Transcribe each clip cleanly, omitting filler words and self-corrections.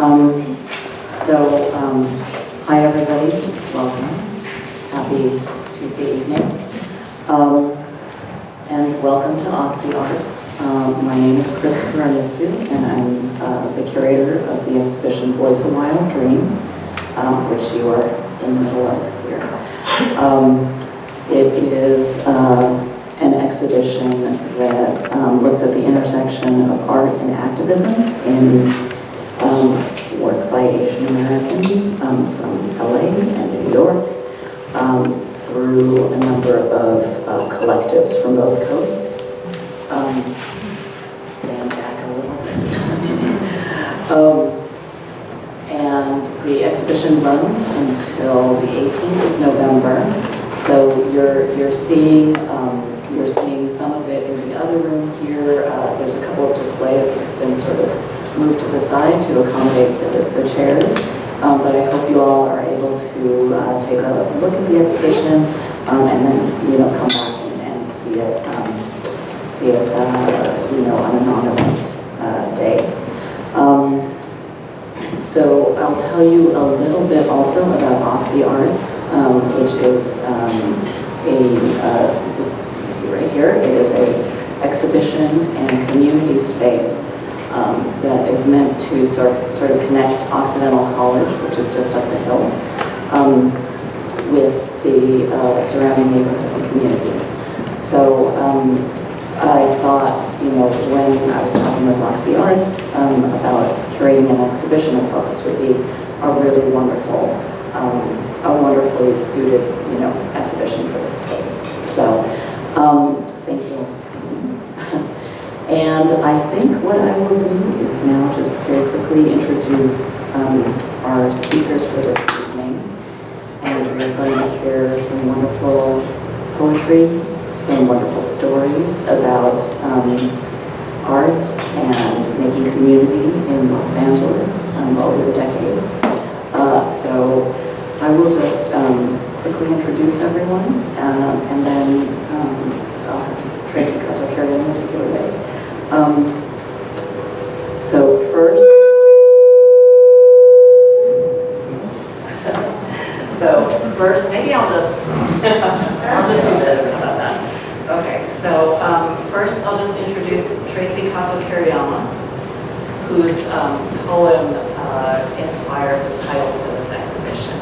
Hi everybody, welcome. Happy Tuesday evening. And welcome to Oxy Arts. My name is Christopher Anitsu, and I'm the curator of the exhibition Voice a Wild Dream, which you are in the middle of here. It is an exhibition that looks at the intersection of art and activism in work by Asian Americans from LA and New York through a number of collectives from both coasts. Stand back a little bit. And the exhibition runs until the 18th of November. So you're seeing some of it in the other room here. There's a couple of displays that have been sort of moved to the side to accommodate the chairs. But I hope you all are able to take a look at the exhibition and then come back and see it on a non-event day. So I'll tell you a little bit also about Oxy Arts, which is you see right here, it is a exhibition and community space that is meant to sort of connect Occidental College, which is just up the hill, with the surrounding neighborhood and community. So I thought, when I was talking with Oxy Arts about curating an exhibition, I thought this would be a really wonderful, wonderfully suited, exhibition for this space. So thank you. And I think what I will do is now just very quickly introduce our speakers for this evening. And we're going to hear some wonderful poetry, some wonderful stories about art and making community in Los Angeles over the decades. So I will just quickly introduce everyone, and then I'll have Traci kato-kiriyama take it away. First, maybe I'll just do this. How about that? Okay. So first, I'll just introduce Traci kato-kiriyama, whose poem inspired the title for this exhibition.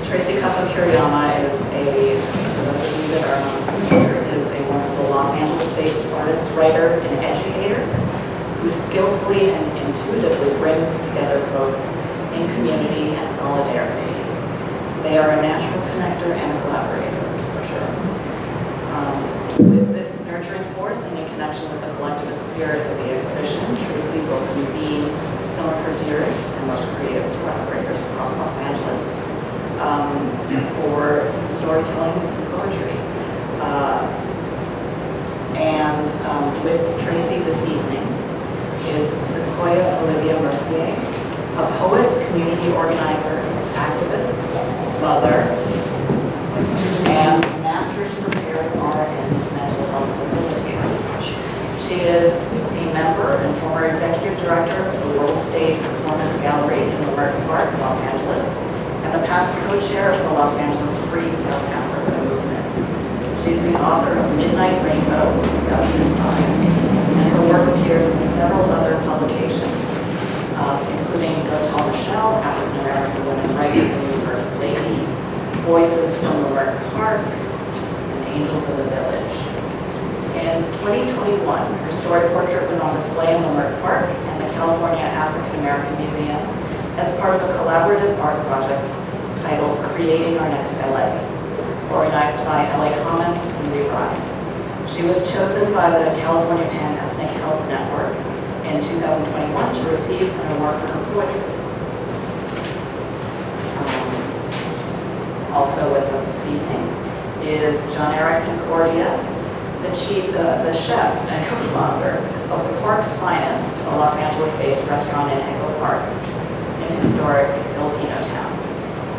Traci kato-kiriyama is for those of you that are not familiar, is a wonderful Los Angeles-based artist, writer, and educator who skillfully and intuitively brings together folks in community and solidarity. They are a natural connector and a collaborator, for sure. With this nurturing force and in connection with the collectivist spirit of the exhibition, Traci will convene some of her dearest and most creative collaborators across Los Angeles for some storytelling and some poetry. With Traci this evening is Sequoia Olivia Mercier, a poet, community organizer, activist, mother, and master's prepared RN mental health facilitator. She is a member and former executive director of the World Stage Performance Gallery in Johneric Concordia, Los Angeles, and the past co-chair of the Los Angeles Free South Africa movement. She's the author of Midnight Rainbow, 2005, and her work appears in several other publications, including Go Tell Michelle, African American Women Write the New First Lady, Voices from the Johneric Park, and Angels of the Village. In 2021, her story portrait was on display in the Johneric Park and the California African American Museum as part of a collaborative art project titled Creating Our Next LA, organized by LA Commons and Rerise. She was chosen by the California Pan-Ethnic Health Network in 2021 to receive an award for her poetry. Also with us this evening is Johneric Concordia, the chef and co-founder of the Park's Finest, a Los Angeles-based restaurant in Echo Park, in historic Filipino town.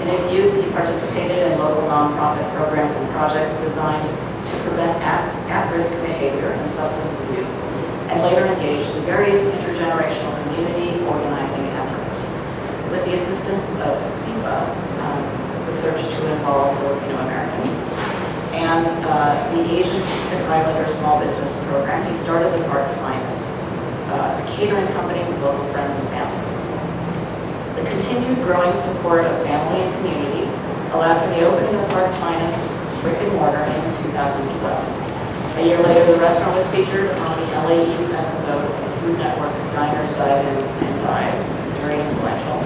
In his youth, he participated in local nonprofit programs and projects designed to prevent at-risk behavior and substance abuse, and later engaged in various intergenerational community organizing and the Asian Pacific Islander Small Business Program. He started the Park's Finest, a catering company with local friends and family. The continued growing support of family and community allowed for the opening of the Park's Finest brick and mortar in 2012. A year later, the restaurant was featured on the LA Eats episode of the Food Network's Diners, Dive-Ins, and Dives, very influential.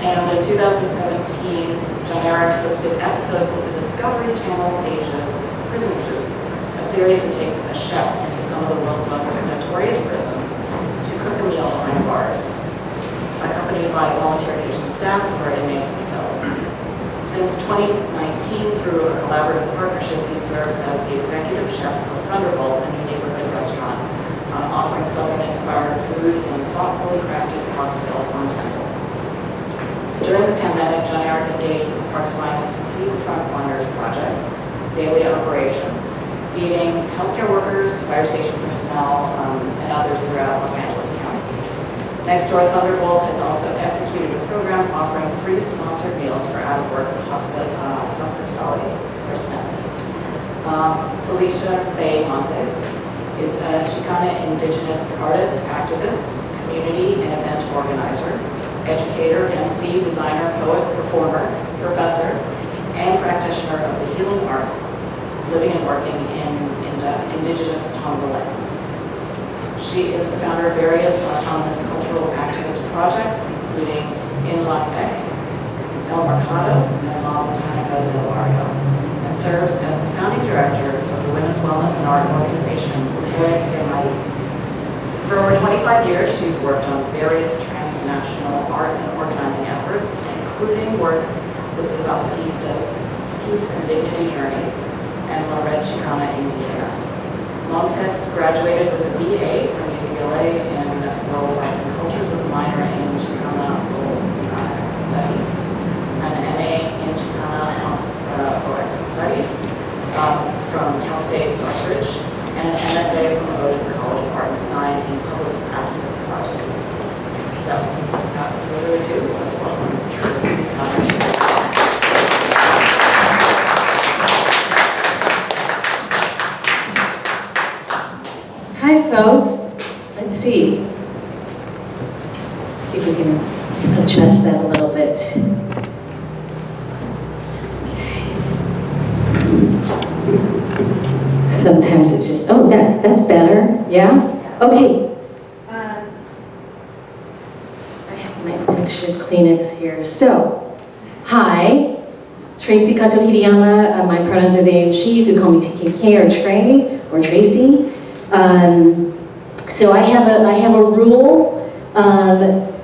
And in 2017, Johneric hosted episodes of the Discovery Channel Asia's Prison Food, a series that takes a chef into some of the world's most notorious prisons to cook a meal behind bars, accompanied by volunteer Asian staff who are inmates themselves. Since 2019, through a collaborative partnership, he serves as the executive chef of Thunderbolt, a new neighborhood restaurant, offering Southern-inspired food and thoughtfully crafted cocktails on Temple. During the pandemic, Johneric engaged with the Park's Finest Feed the Front Runners project, daily operations, feeding healthcare workers, fire station personnel, and others throughout Los Angeles County. Next door, Thunderbolt has also executed a program offering free sponsored meals for out-of-work hospitality personnel. Felicia Faye Montes is a Chicana indigenous artist, activist, community and event organizer, educator, MC, designer, poet, performer, professor, and practitioner of the healing arts, living and working in indigenous Tonga land. She is the founder of various autonomous cultural activist projects, including In La Quebec, El Mercado, and La Botanica del Barrio, and serves as the founding director of the women's wellness and art organization, Mujeres de Maíz. For over 25 years, she's worked on various transnational art and organizing efforts, including work with the Zapatistas, Peace and Dignity Journeys, and La Red Chicana Indígena. Montes graduated with a BA from UCLA in World Arts and Cultures with a minor in Chicana Studies, an MA in Chicana Poets Studies from Cal State Northridge, and an MFA from Otis College of Art and Design in Public Practice Art. So, without further ado, let's welcome Traci Convenes. Hi, folks. Let's see. See if we can adjust that a little bit. Okay. Sometimes it's just, oh, that's better. Yeah? Okay. I have my extra Kleenex here. So, hi. Traci kato-kiriyama. My pronouns are they and she. You could call me TKK or Trey or Traci. So I have a rule.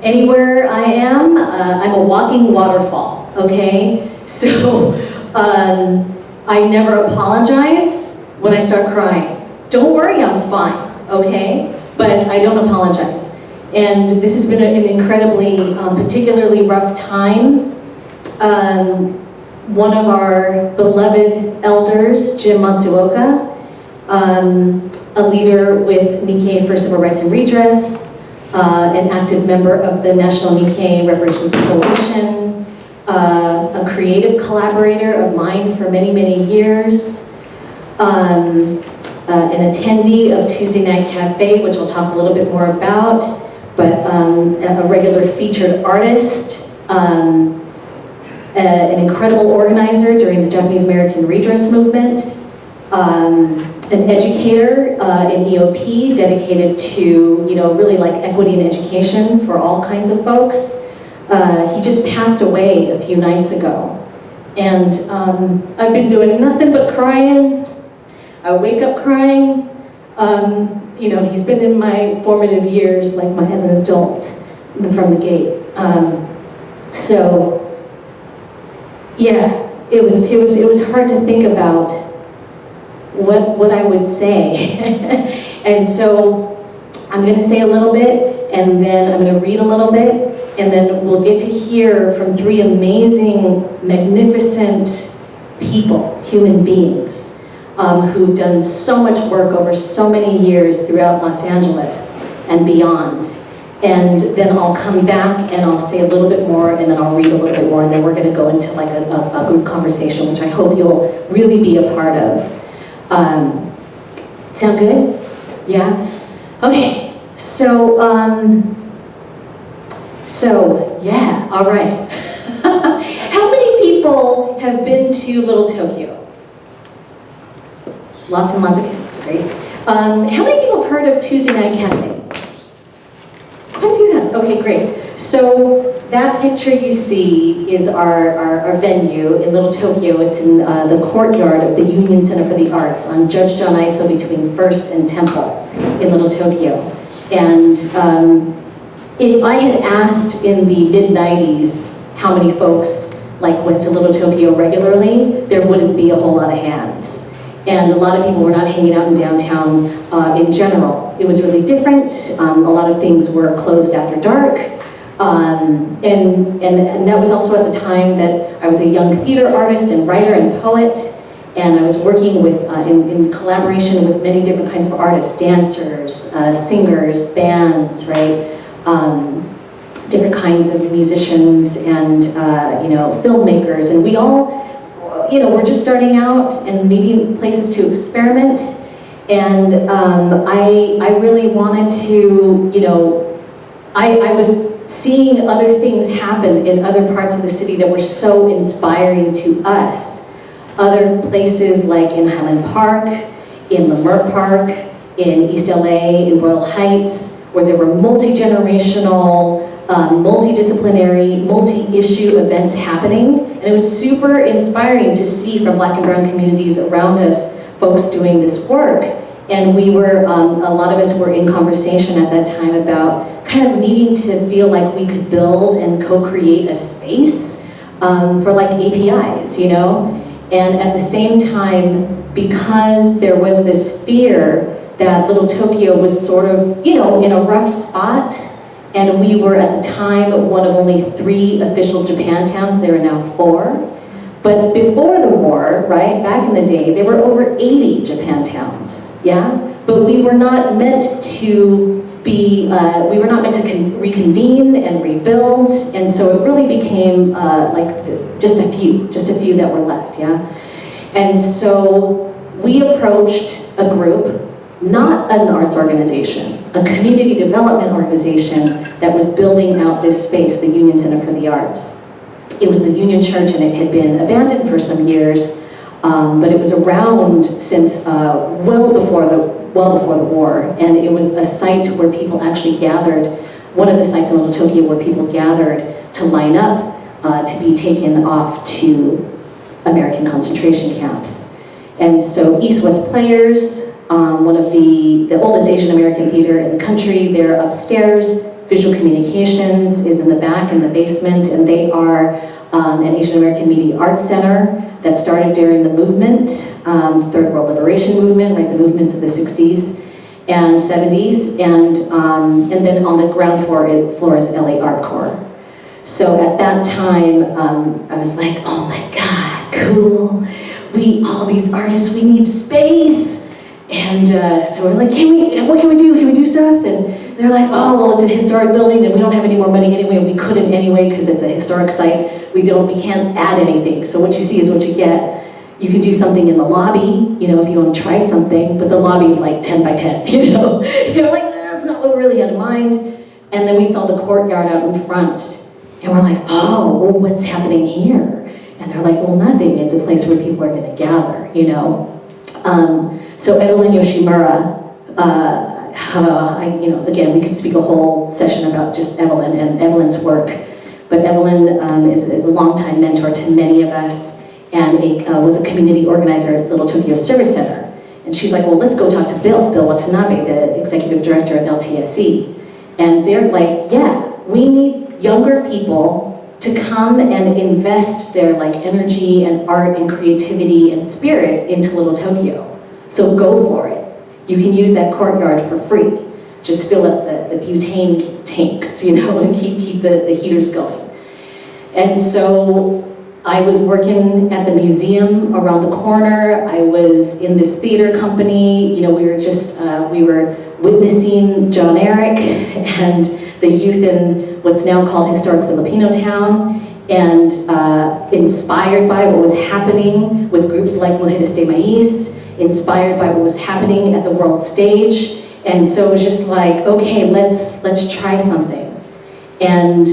Anywhere I am, I'm a walking waterfall. Okay, so I never apologize when I start crying. Don't worry, I'm fine. Okay, but I don't apologize. And this has been an incredibly, particularly rough time. One of our beloved elders, Jim Matsuoka, a leader with Nikkei First Civil Rights and Redress, an active member of the National Nikkei Reparations Coalition, a creative collaborator of mine for many, many years, an attendee of Tuesday Night Cafe, which I'll talk a little bit more about, but a regular featured artist, an incredible organizer during the Japanese American Redress Movement, an educator in EOP dedicated to, really like equity and education for all kinds of folks. He just passed away a few nights ago. And I've been doing nothing but crying. I wake up crying. He's been in my formative years, like as an adult from the gate. So, yeah, it was hard to think about what I would say. And so I'm going to say a little bit, and then I'm going to read a little bit, and then we'll get to hear from three amazing, magnificent people, human beings, who've done so much work over so many years throughout Los Angeles and beyond. And then I'll come back and I'll say a little bit more, and then I'll read a little bit more, and then we're going to go into like a group conversation, which I hope you'll really be a part of. Sound good? Yeah? Okay. So yeah, all right. How many people have been to Little Tokyo? Lots and lots of hands, right? How many people have heard of Tuesday Night Cafe? Quite a few hands. Okay, great. So that picture you see is our venue in Little Tokyo. It's in the courtyard of the Union Center for the Arts on Judge John Iso between First and Temple in Little Tokyo. And if I had asked in the mid-90s how many folks went to Little Tokyo regularly, there wouldn't be a whole lot of hands. And a lot of people were not hanging out in downtown in general. It was really different. A lot of things were closed after dark. And that was also at the time that I was a young theater artist and writer and poet. And I was working with, in collaboration with many different kinds of artists, dancers, singers, bands, right? Different kinds of musicians and, filmmakers. And we all, we're just starting out and needing places to experiment. And I really wanted to, I was seeing other things happen in other parts of the city that were so inspiring to us. Other places like in Highland Park, in Leimert Park, in East LA, in Royal Heights, where there were multi-generational, multidisciplinary, multi-issue events happening. And it was super inspiring to see from Black and brown communities around us, folks doing this work. And we were, a lot of us were in conversation at that time about kind of needing to feel like we could build and co-create a space for APIs, And at the same time, because there was this fear that Little Tokyo was sort of, in a rough spot, and we were at the time one of only 3 official Japantowns. There are now 4. But before the war, right, back in the day, there were over 80 Japantowns, yeah? But we were not meant to be, we were not meant to reconvene and rebuild, and so it really became just a few that were left, yeah? And so we approached a group, not an arts organization, a community development organization that was building out this space, the Union Center for the Arts. It was the Union Church, and it had been abandoned for some years, but it was around since well before the war, and it was a site where people actually gathered, one of the sites in Little Tokyo where people gathered to line up to be taken off to American concentration camps. And so East-West Players, one of the oldest Asian American theater in the country, they're upstairs. Visual Communications is in the back, in the basement, and they are an Asian American Media Arts Center that started during the movement, Third World Liberation Movement, right, the movements of the 60s and 70s, and then on the ground floor is LA Art Corps. So at that time, I was like, oh my God, cool. All these artists, we need space. And so we're like, what can we do? Can we do stuff? And they're like, oh, well, it's a historic building and we don't have any more money anyway. We couldn't anyway because it's a historic site. We can't add anything. So what you see is what you get. You can do something in the lobby, if you want to try something, but the lobby is like 10 by 10, You're like, that's not what we really had in mind. And then we saw the courtyard out in front. And we're like, oh, well, what's happening here? And they're like, well, nothing. It's a place where people are going to gather, So Evelyn Yoshimura, again, we could speak a whole session about just Evelyn and Evelyn's work. But Evelyn is a longtime mentor to many of us, and was a community organizer at Little Tokyo Service Center. And she's like, well, let's go talk to Bill Watanabe, the executive director at LTSC. And they're like, yeah, we need younger people to come and invest their energy and art and creativity and spirit into Little Tokyo. So go for it. You can use that courtyard for free. Just fill up the butane tanks, and keep the heaters going. And so I was working at the museum around the corner. I was in this theater company. We were witnessing Johneric and the youth in what's now called historic Filipino town, and inspired by what was happening with groups like Mujeres de Maíz, inspired by what was happening at the world stage. And so it was just like, okay, let's try something. And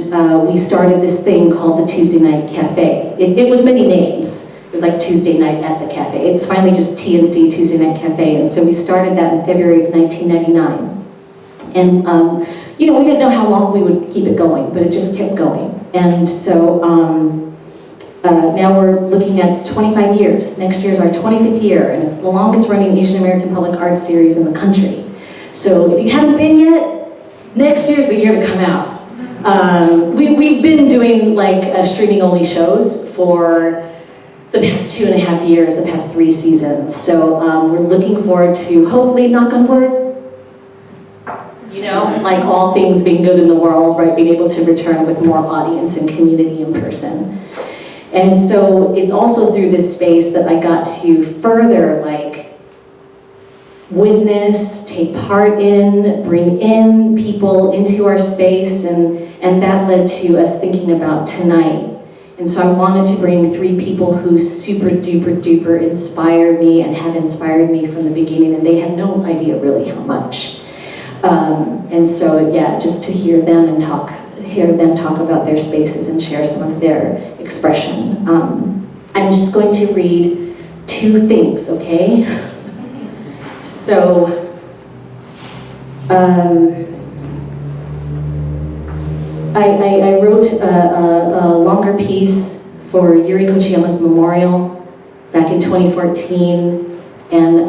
we started this thing called the Tuesday Night Cafe. It was many names. It was like Tuesday Night at the Cafe. It's finally just TNC, Tuesday Night Cafe. And so we started that in February of 1999. And you know, we didn't know how long we would keep it going, but it just kept going. And so now we're looking at 25 years. Next year is our 25th year, and it's the longest running Asian American public arts series in the country. So if you haven't been yet, next year's the year to come out. We've been doing like streaming only shows for the past 2.5 years, the past 3 seasons. So we're looking forward to, hopefully, knock on wood, you know, like all things being good in the world, right, being able to return with more audience and community in person. And so it's also through this space that I got to further like witness, take part in, bring in people into our space, and that led to us thinking about tonight. And so I wanted to bring 3 people who super duper duper inspire me and have inspired me from the beginning, and they have no idea really how much. And so yeah, just to hear them talk about their spaces and share some of their expression. I'm just going to read 2 things, okay? So, I wrote a longer piece for Yuri Kochiyama's memorial back in 2014, and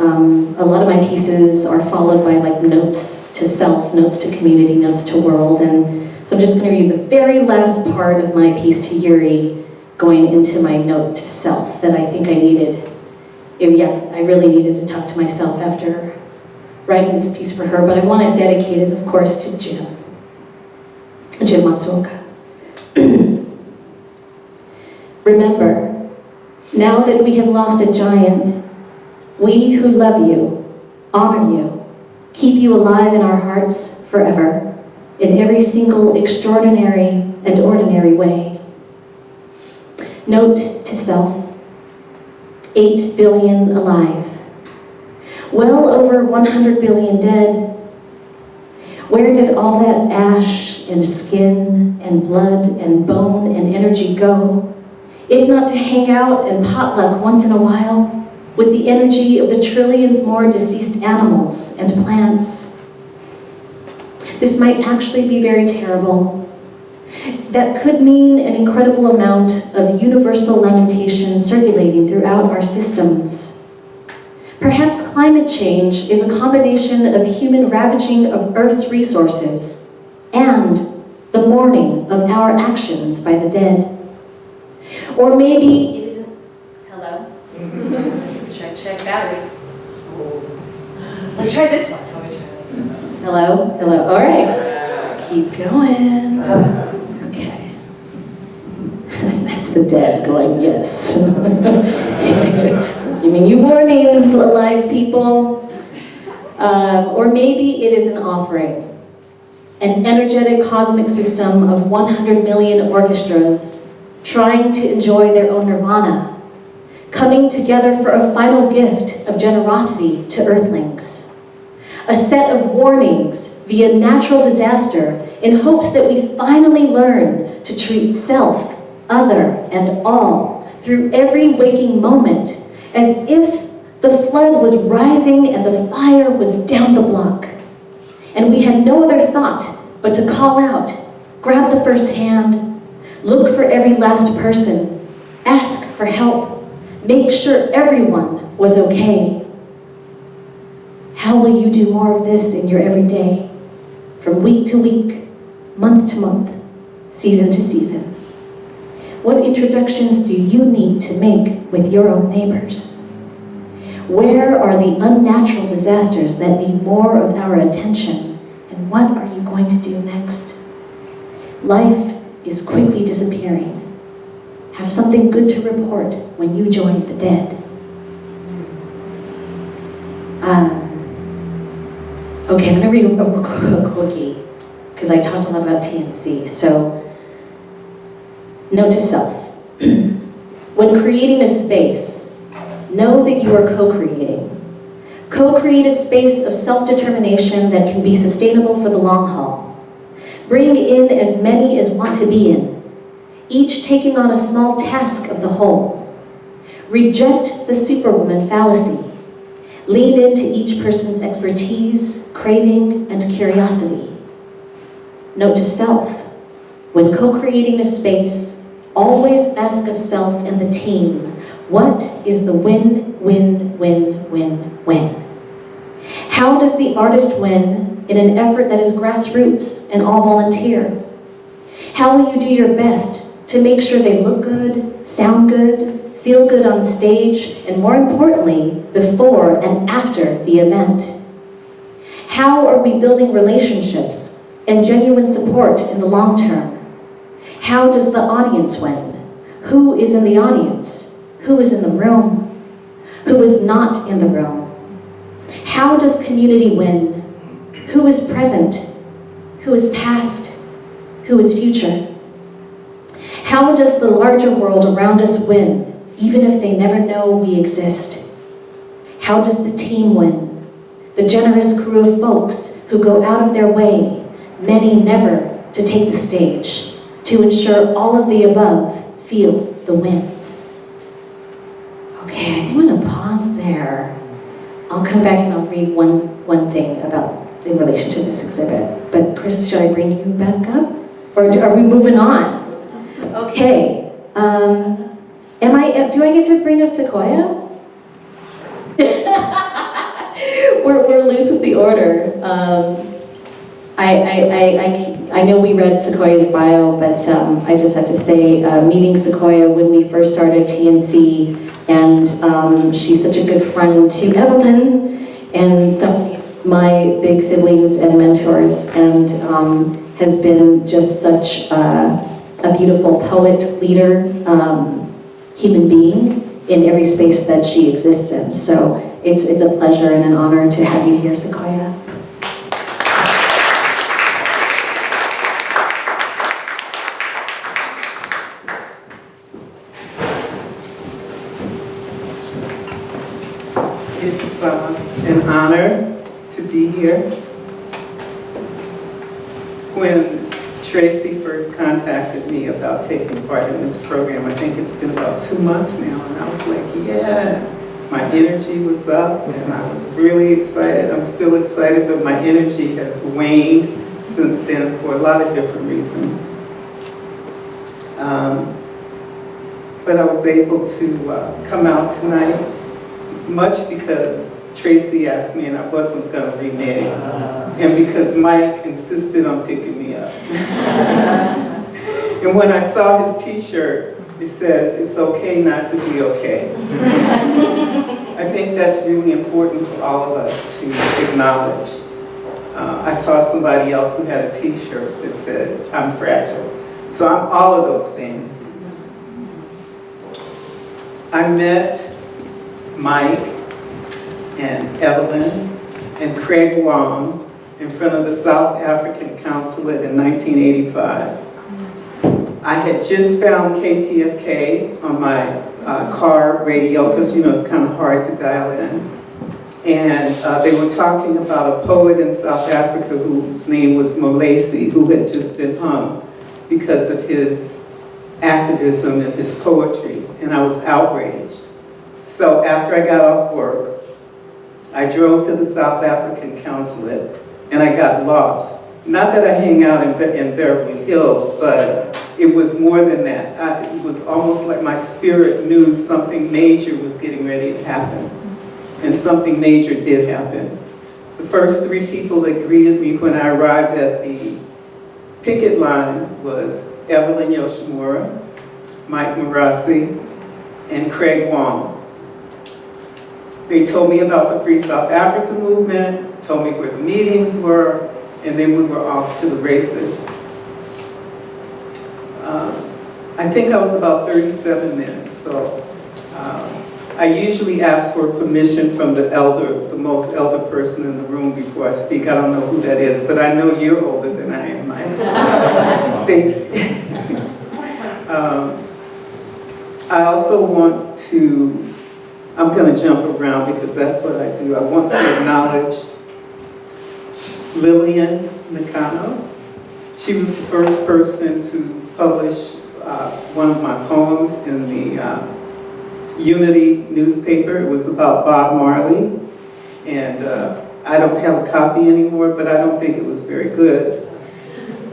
a lot of my pieces are followed by like notes to self, notes to community, notes to world, and so I'm just going to read the very last part of my piece to Yuri, going into my note to self that I think I needed. I really needed to talk to myself after writing this piece for her, but I want to dedicate it, of course, to Jim Matsuoka. Remember, now that we have lost a giant, we who love you, honor you, keep you alive in our hearts forever, in every single extraordinary and ordinary way. Note to self, 8 billion alive, well over 100 billion dead. Where did all that ash and skin and blood and bone and energy go, if not to hang out and potluck once in a while with the energy of the trillions more deceased animals and plants? This might actually be very terrible. That could mean an incredible amount of universal lamentation circulating throughout our systems. Perhaps climate change is a combination of human ravaging of Earth's resources and the mourning of our actions by the dead. Or maybe it isn't... Hello? Check battery. Let's try this one. Hello? Hello? All right. Keep going. Okay. That's the dead going, yes. Giving you warnings, alive people. Or maybe it is an offering. An energetic cosmic system of 100 million orchestras trying to enjoy their own nirvana, coming together for a final gift of generosity to earthlings. A set of warnings via natural disaster in hopes that we finally learn to treat self, other, and all through every waking moment as if the flood was rising and the fire was down the block. And we had no other thought but to call out, grab the first hand, look for every last person, ask for help, make sure everyone was okay. How will you do more of this in your everyday, from week to week, month to month, season to season? What introductions do you need to make with your own neighbors? Where are the unnatural disasters that need more of our attention, and what are you going to do next? Life is quickly disappearing. Have something good to report when you join the dead. Okay, I'm gonna read a quickie, because I talked a lot about TNC. So, note to self. When creating a space, know that you are co-creating. Co-create a space of self-determination that can be sustainable for the long haul. Bring in as many as want to be in, each taking on a small task of the whole. Reject the superwoman fallacy. Lean into each person's expertise, craving, and curiosity. Note to self. When co-creating a space, always ask of self and the team, what is the win-win-win-win-win? How does the artist win in an effort that is grassroots and all volunteer? How will you do your best to make sure they look good, sound good, feel good on stage, and more importantly, before and after the event? How are we building relationships and genuine support in the long term? How does the audience win? Who is in the audience? Who is in the room? Who is not in the room? How does community win? Who is present? Who is past? Who is future? How does the larger world around us win, even if they never know we exist? How does the team win? The generous crew of folks who go out of their way, many never, to take the stage, to ensure all of the above feel the wins. Okay, I'm going to pause there. I'll come back and I'll read one thing about in relation to this exhibit. But Chris, should I bring you back up? Or are we moving on? Okay. Do I get to bring up Sequoia? we're loose with the order. I know we read Sequoia's bio, but I just have to say, meeting Sequoia when we first started TNC, and she's such a good friend to Evelyn and so many of my big siblings and mentors, and has been just such a beautiful poet, leader, human being in every space that she exists in. So it's a pleasure and an honor to have you here, Sequoia. It's an honor to be here. When Traci first contacted me about taking part in this program, I think it's been about 2 months now, and I was like, yeah, my energy was up, and I was really excited. I'm still excited, but my energy has waned since then for a lot of different reasons. But I was able to come out tonight, much because Traci asked me and I wasn't going to renege, and because Mike insisted on picking me up. And when I saw his t-shirt, it says, "It's okay not to be okay." I think that's really important for all of us to acknowledge. I saw somebody else who had a t-shirt that said, "I'm fragile." So I'm all of those things. I met Mike and Evelyn and Craig Wong in front of the South African Consulate in 1985. I had just found KPFK on my car radio, because you know it's kind of hard to dial in. And they were talking about a poet in South Africa whose name was Molesi, who had just been hung because of his activism and his poetry, and I was outraged. So after I got off work, I drove to the South African Consulate, and I got lost. Not that I hang out in Beverly Hills, but it was more than that. It was almost like my spirit knew something major was getting ready to happen, and something major did happen. The first 3 people that greeted me when I arrived at the picket line was Evelyn Yoshimura, Mike Marassi, and Craig Wong. They told me about the Free South Africa movement, told me where the meetings were, and then we were off to the races. I think I was about 37 then, so I usually ask for permission from the elder, the most elder person in the room before I speak. I don't know who that is, but I know you're older than I am, Mike. I also want to, I'm going to jump around because that's what I do. I want to acknowledge Lillian Nakano. She was the first person to publish one of my poems in the Unity newspaper. It was about Bob Marley, and I don't have a copy anymore, but I don't think it was very good.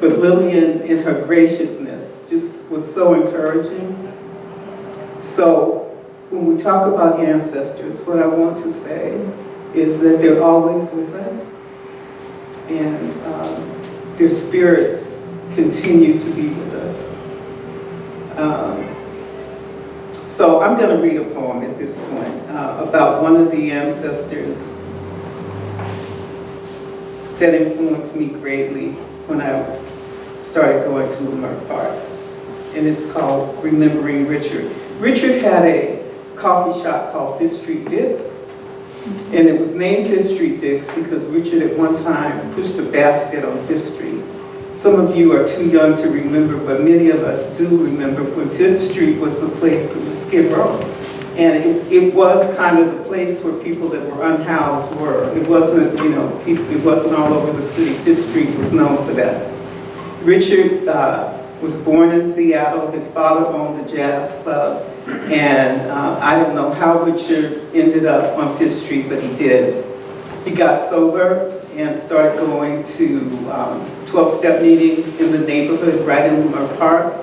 But Lillian, in her graciousness, just was so encouraging. So when we talk about ancestors, what I want to say is that they're always with us, and their spirits continue to be with us. So I'm going to read a poem at this point about one of the ancestors that influenced me greatly when I started going to Leimert Park. And it's called Remembering Richard. Richard had a coffee shop called Fifth Street Dick's. And it was named Fifth Street Dick's because Richard at one time pushed a basket on Fifth Street. Some of you are too young to remember, but many of us do remember when Fifth Street was the place that was Skid Row. And it was kind of the place where people that were unhoused were. It wasn't, you know, it wasn't all over the city. Fifth Street was known for that. Richard was born in Seattle. His father owned a jazz club. And I don't know how Richard ended up on Fifth Street, but he did. He got sober and started going to 12-step meetings in the neighborhood right in Leimert Park,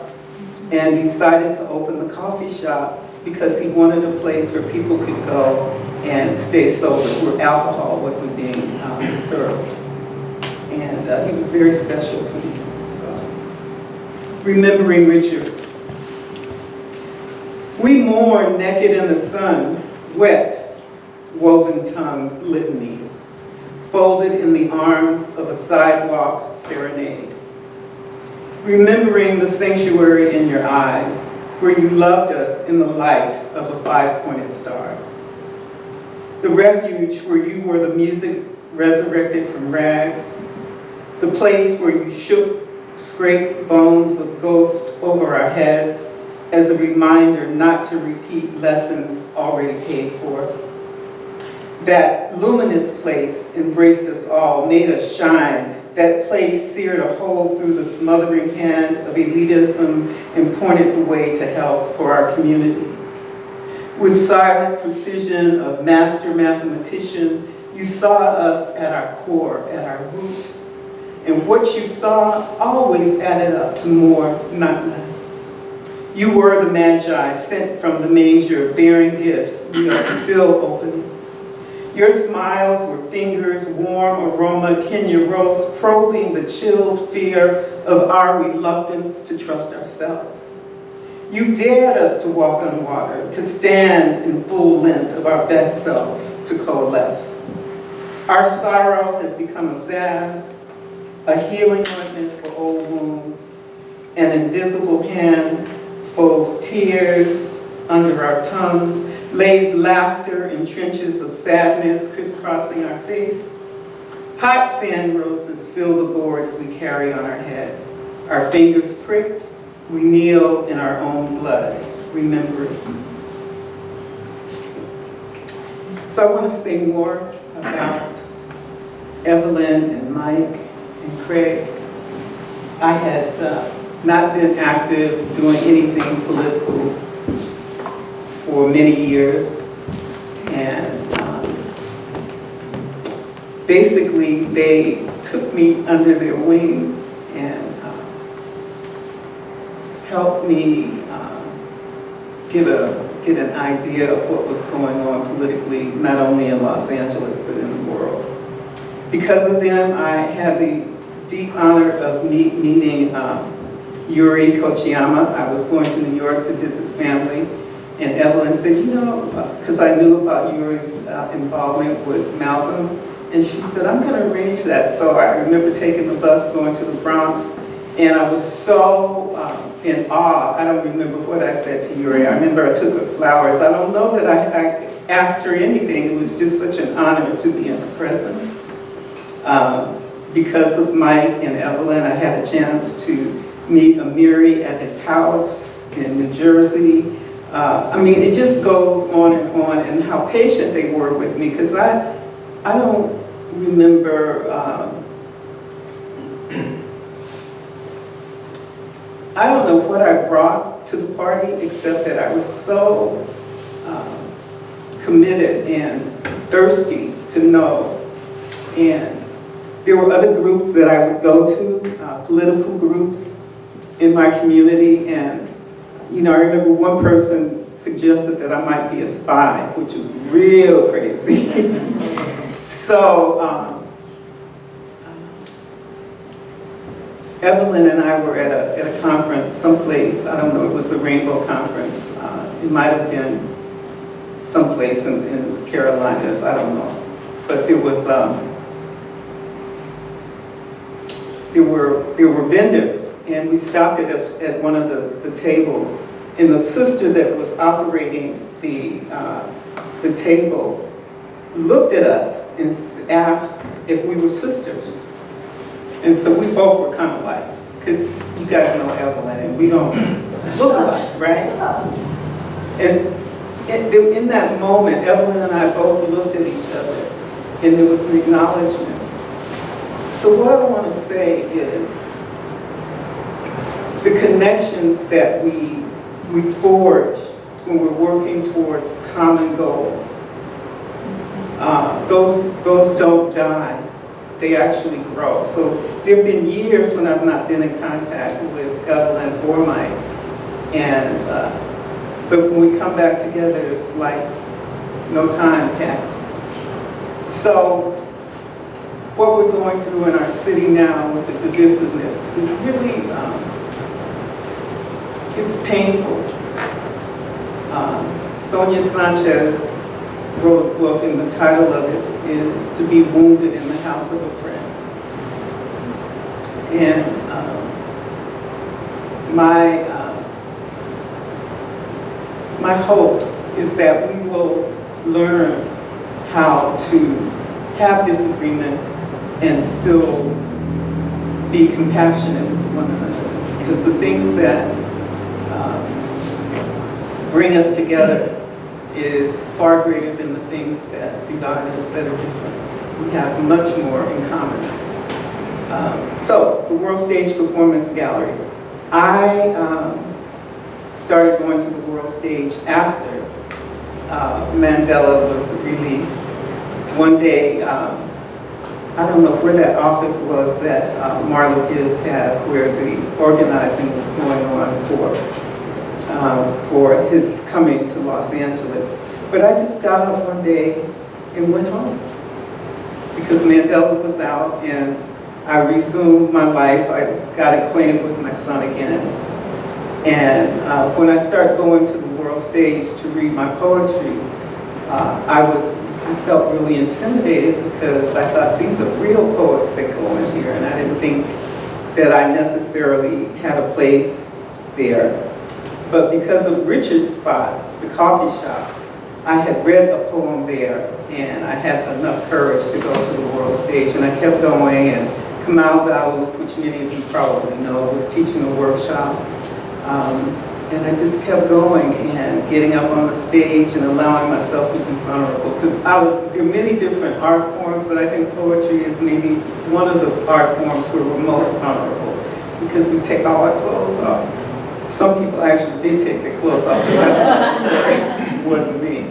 and decided to open the coffee shop because he wanted a place where people could go and stay sober, where alcohol wasn't being served. And he was very special to me. So, remembering Richard. We mourn naked in the sun, wet, woven tongues, litanies, folded in the arms of a sidewalk serenade. Remembering the sanctuary in your eyes, where you loved us in the light of a five-pointed star. The refuge where you were the music resurrected from rags. The place where you shook, scraped bones of ghosts over our heads as a reminder not to repeat lessons already paid for. That luminous place embraced us all, made us shine. That place seared a hole through the smothering hand of elitism and pointed the way to help for our community. With silent precision of master mathematician, you saw us at our core, at our root. And what you saw always added up to more, not less. You were the magi sent from the manger, bearing gifts we are still opening. Your smiles were fingers, warm aroma, Kenya rose, probing the chilled fear of our reluctance to trust ourselves. You dared us to walk on water, to stand in full length of our best selves, to coalesce. Our sorrow has become a salve, a healing ointment for old wounds. An invisible hand folds tears under our tongue, lays laughter in trenches of sadness crisscrossing our face. Hot sand roses fill the boards we carry on our heads. Our fingers pricked, we kneel in our own blood, remembering. So I want to say more about Evelyn and Mike and Craig. I had not been active doing anything political for many years, and basically they took me under their wings and helped me get an idea of what was going on politically, not only in Los Angeles, but in the world. Because of them, I had the deep honor of meeting Yuri Kochiyama. I was going to New York to visit family, and Evelyn said, you know, because I knew about Yuri's involvement with Malcolm, and she said, I'm going to arrange that. So I remember taking the bus, going to the Bronx, And I was so in awe. I don't remember what I said to Yuri. I remember I took her flowers. I don't know that I asked her anything. It was just such an honor to be in her presence. Because of Mike and Evelyn, I had a chance to meet Amiri at his house in New Jersey. I mean, it just goes on, and how patient they were with me, because I don't remember, I don't know what I brought to the party, except that I was so committed and thirsty to know. And there were other groups that I would go to, political groups in my community, and you know, I remember one person suggested that I might be a spy, which was real crazy. So Evelyn and I were at a conference someplace. I don't know, it was a Rainbow Conference. It might have been someplace in the Carolinas, I don't know. But there was there were vendors, and we stopped at one of the tables, and the sister that was operating the table looked at us and asked if we were sisters. And so we both were kind of like, because you guys know Evelyn, and we don't look alike, right? And in that moment, Evelyn and I both looked at each other, and there was an acknowledgement. So what I want to say is the connections that we forge when we're working towards common goals, those don't die. They actually grow. So there have been years when I've not been in contact with Evelyn or Mike, and but when we come back together, it's like no time passed. So what we're going through in our city now with the divisiveness is really, it's painful. Sonia Sanchez wrote a book, and the title of it is To Be Wounded in the House of a Friend. And my hope is that we will learn how to have disagreements and still be compassionate with one another. Because the things that bring us together is far greater than the things that divide us that are different. We have much more in common. So, the World Stage Performance Gallery. I started going to the World Stage after Mandela was released. One day, I don't know where that office was that Marla Gibbs had, where the organizing was going on for his coming to Los Angeles. But I just got up one day and went home because Mandela was out, and I resumed my life. I got acquainted with my son again. And when I started going to the World Stage to read my poetry, I felt really intimidated because I thought these are real poets that go in here, and I didn't think that I necessarily had a place there. But because of Richard's spot, the coffee shop, I had read a poem there, and I had enough courage to go to the World Stage, and I kept going, and Kamal Daoud, which many of you probably know, was teaching a workshop. And I just kept going and getting up on the stage and allowing myself to be vulnerable. Because there are many different art forms, but I think poetry is maybe one of the art forms where we're most vulnerable, because we take all our clothes off. Some people actually did take their clothes off, but that's another story. It wasn't me.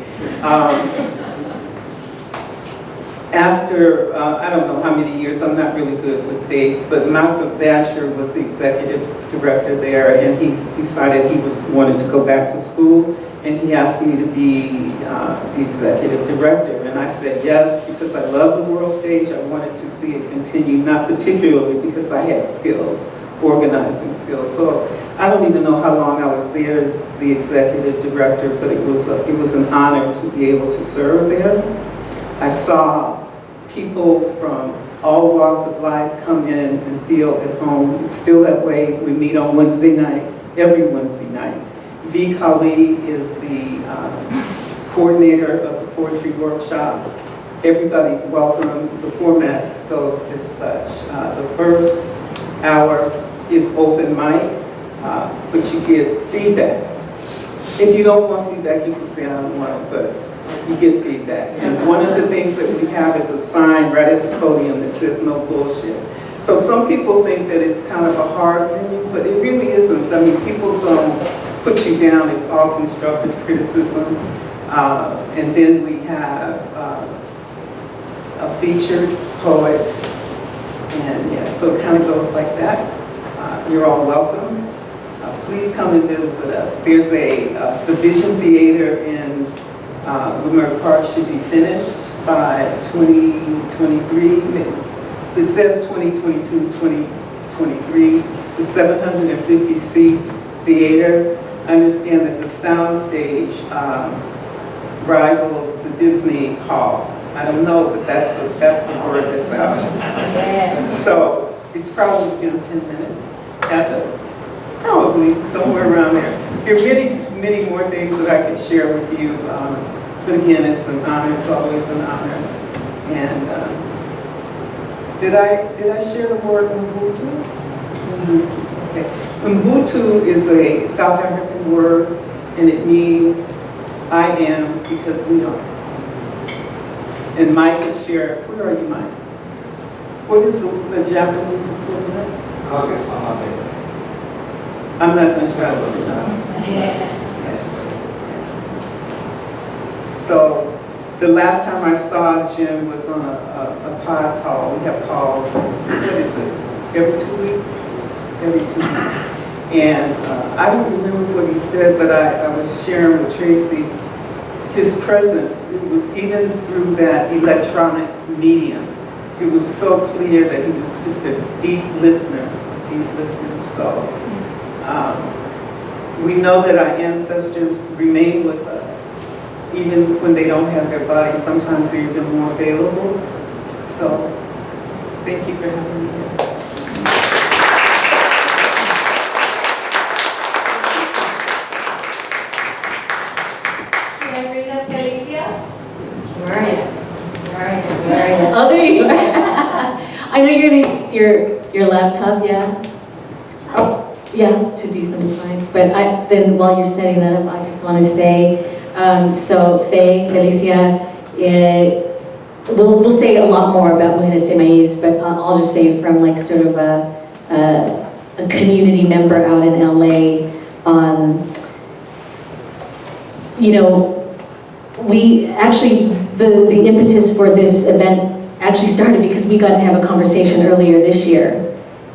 After, I don't know how many years, I'm not really good with dates, but Malcolm Thatcher was the executive director there, and he decided he wanted to go back to school, and he asked me to be the executive director. And I said yes, because I love the World Stage. I wanted to see it continue, not particularly because I had skills, organizing skills. So I don't even know how long I was there as the executive director, but it was an honor to be able to serve there. I saw people from all walks of life come in and feel at home. It's still that way. We meet on Wednesday nights, every Wednesday night. V. Kali is the coordinator of the poetry workshop. Everybody's welcome. The format goes as such. The first hour is open mic, but you get feedback. If you don't want feedback, you can say I don't want it, but you get feedback. And one of the things that we have is a sign right at the podium that says no bullshit. So some people think that it's kind of a hard venue, but it really isn't. I mean, people don't put you down. It's all constructive criticism. And then we have a featured poet. And yeah, so it kind of goes like that. You're all welcome. Please come and visit us. There's the Vision Theater in Leimert Park should be finished by 2023. It says 2022, 2023. It's a 750 seat theater. I understand that the sound stage rivals the Disney Hall. I don't know, but that's the word that's out. So it's probably been 10 minutes. Has it? Probably somewhere around there. There are many, many more things that I could share with you. But again, it's an honor. It's always an honor. And did I share the word Ubuntu? Okay. Ubuntu is a South African word, and it means I am because we are. And Mike can share. Where are you, Mike? What is the Japanese equivalent? I'm not going to try to look it up. So the last time I saw Jim was on a pod call. We have calls, what is it, every 2 weeks? Every 2 weeks. And I don't remember what he said, but I was sharing with Traci his presence. It was even through that electronic medium. It was so clear that he was just a deep listener. So we know that our ancestors remain with us. Even when they don't have their bodies, sometimes they're even more available. So thank you for having me here. Should I bring up Felicia? Where are you? Oh, there you are. I know you're going to use your laptop, yeah? Oh, yeah, to do some slides. But then while you're setting that up, I just want to say, so Felicia, we'll say a lot more about Mujeres de Maíz, but I'll just say from like sort of a community member out in LA, you know, we actually, the impetus for this event actually started because we got to have a conversation earlier this year.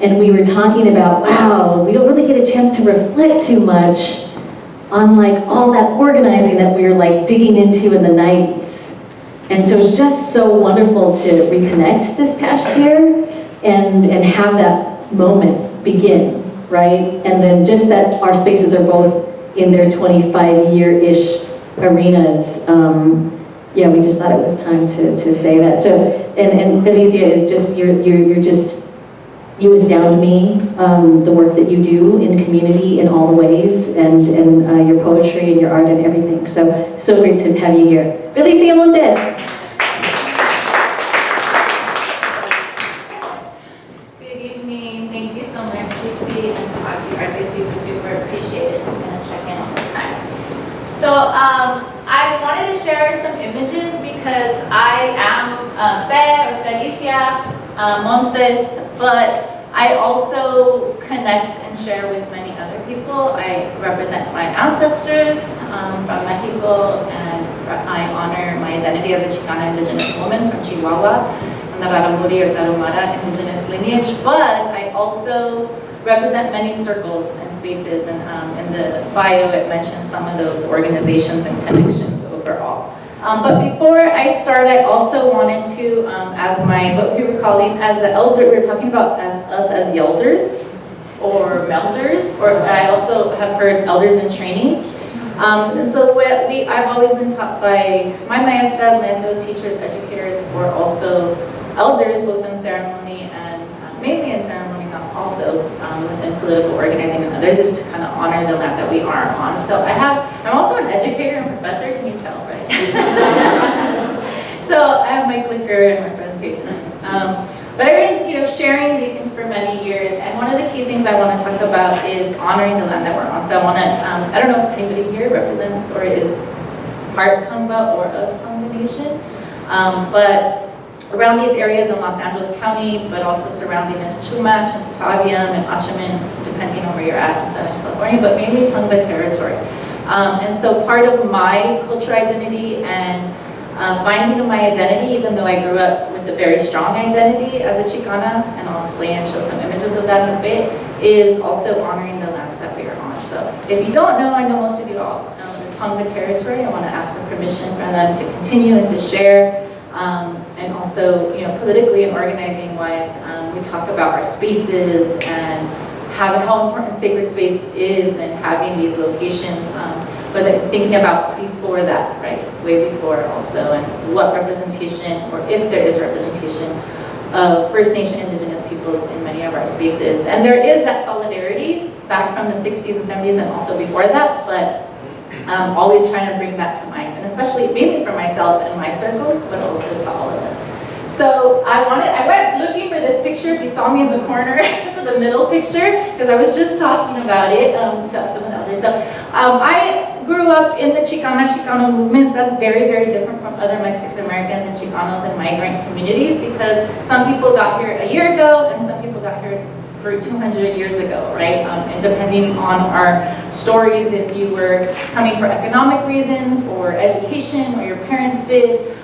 And we were talking about, wow, we don't really get a chance to reflect too much on like all that organizing that we were like digging into in the 90s. And so it's just so wonderful to reconnect this past year and have that moment begin, right? And then just that our spaces are both in their 25-year-ish arenas. Yeah, we just thought it was time to say that. So, and Felicia is just, you're just, you astound me, the work that you do in community in all the ways, and your poetry and your art and everything. So great to have you here. Felicia Montes. Good evening. Thank you so much, GC, and to Oxy Arts. I super appreciate it. Just gonna check in all the time. So I wanted to share some images because I am Felicia Montes, but I also connect and share with many other people. I represent my ancestors from Mexico, and I honor my identity as a Chicana indigenous woman from Chihuahua, and the Raramuri or Tarahumara indigenous lineage, but I also represent many circles and spaces, and in the bio it mentions some of those organizations and connections overall. But before I start, I also wanted to, as what we were calling as the elder, we were talking about us as yelders or melders, or I also have heard elders in training. And so I've always been taught by my maestras teachers, educators, or also elders, both in ceremony and mainly in ceremony, not also within political organizing and others, is to kind of honor the land that we are on. So I'm also an educator and professor, can you tell, right? So I have my clicker and my presentation. But I've been, sharing these things for many years, and one of the key things I want to talk about is honoring the land that we're on. So I want to, I don't know if anybody here represents or is part Tongva or of Tongva Nation, but around these areas in Los Angeles County, but also surrounding us, Chumash and Tataviam and Achaman, depending on where you're at in Southern California, but mainly Tongva territory. And so part of my cultural identity and finding my identity, even though I grew up with a very strong identity as a Chicana, and I'll explain and show some images of that in a bit, is also honoring the lands that we are on. So if you don't know, I know most of you all know the Tongva territory. I want to ask for permission for them to continue and to share. And also, politically and organizing wise, we talk about our spaces and how important sacred space is and having these locations. But then thinking about before that, right, way before also, and what representation, or if there is representation, of First Nation Indigenous peoples in many of our spaces. And there is that solidarity back from the 60s and 70s and also before that, but always trying to bring that to mind, and especially mainly for myself and my circles, but also to all of us. So I went looking for this picture. If you saw me in the corner for the middle picture, because I was just talking about it to some of the elders. So I grew up in the Chicano movements. That's very, very different from other Mexican Americans and Chicanos and migrant communities, because some people got here a year ago and some people got here through 200 years ago, right? And depending on our stories, if you were coming for economic reasons or education, or your parents did,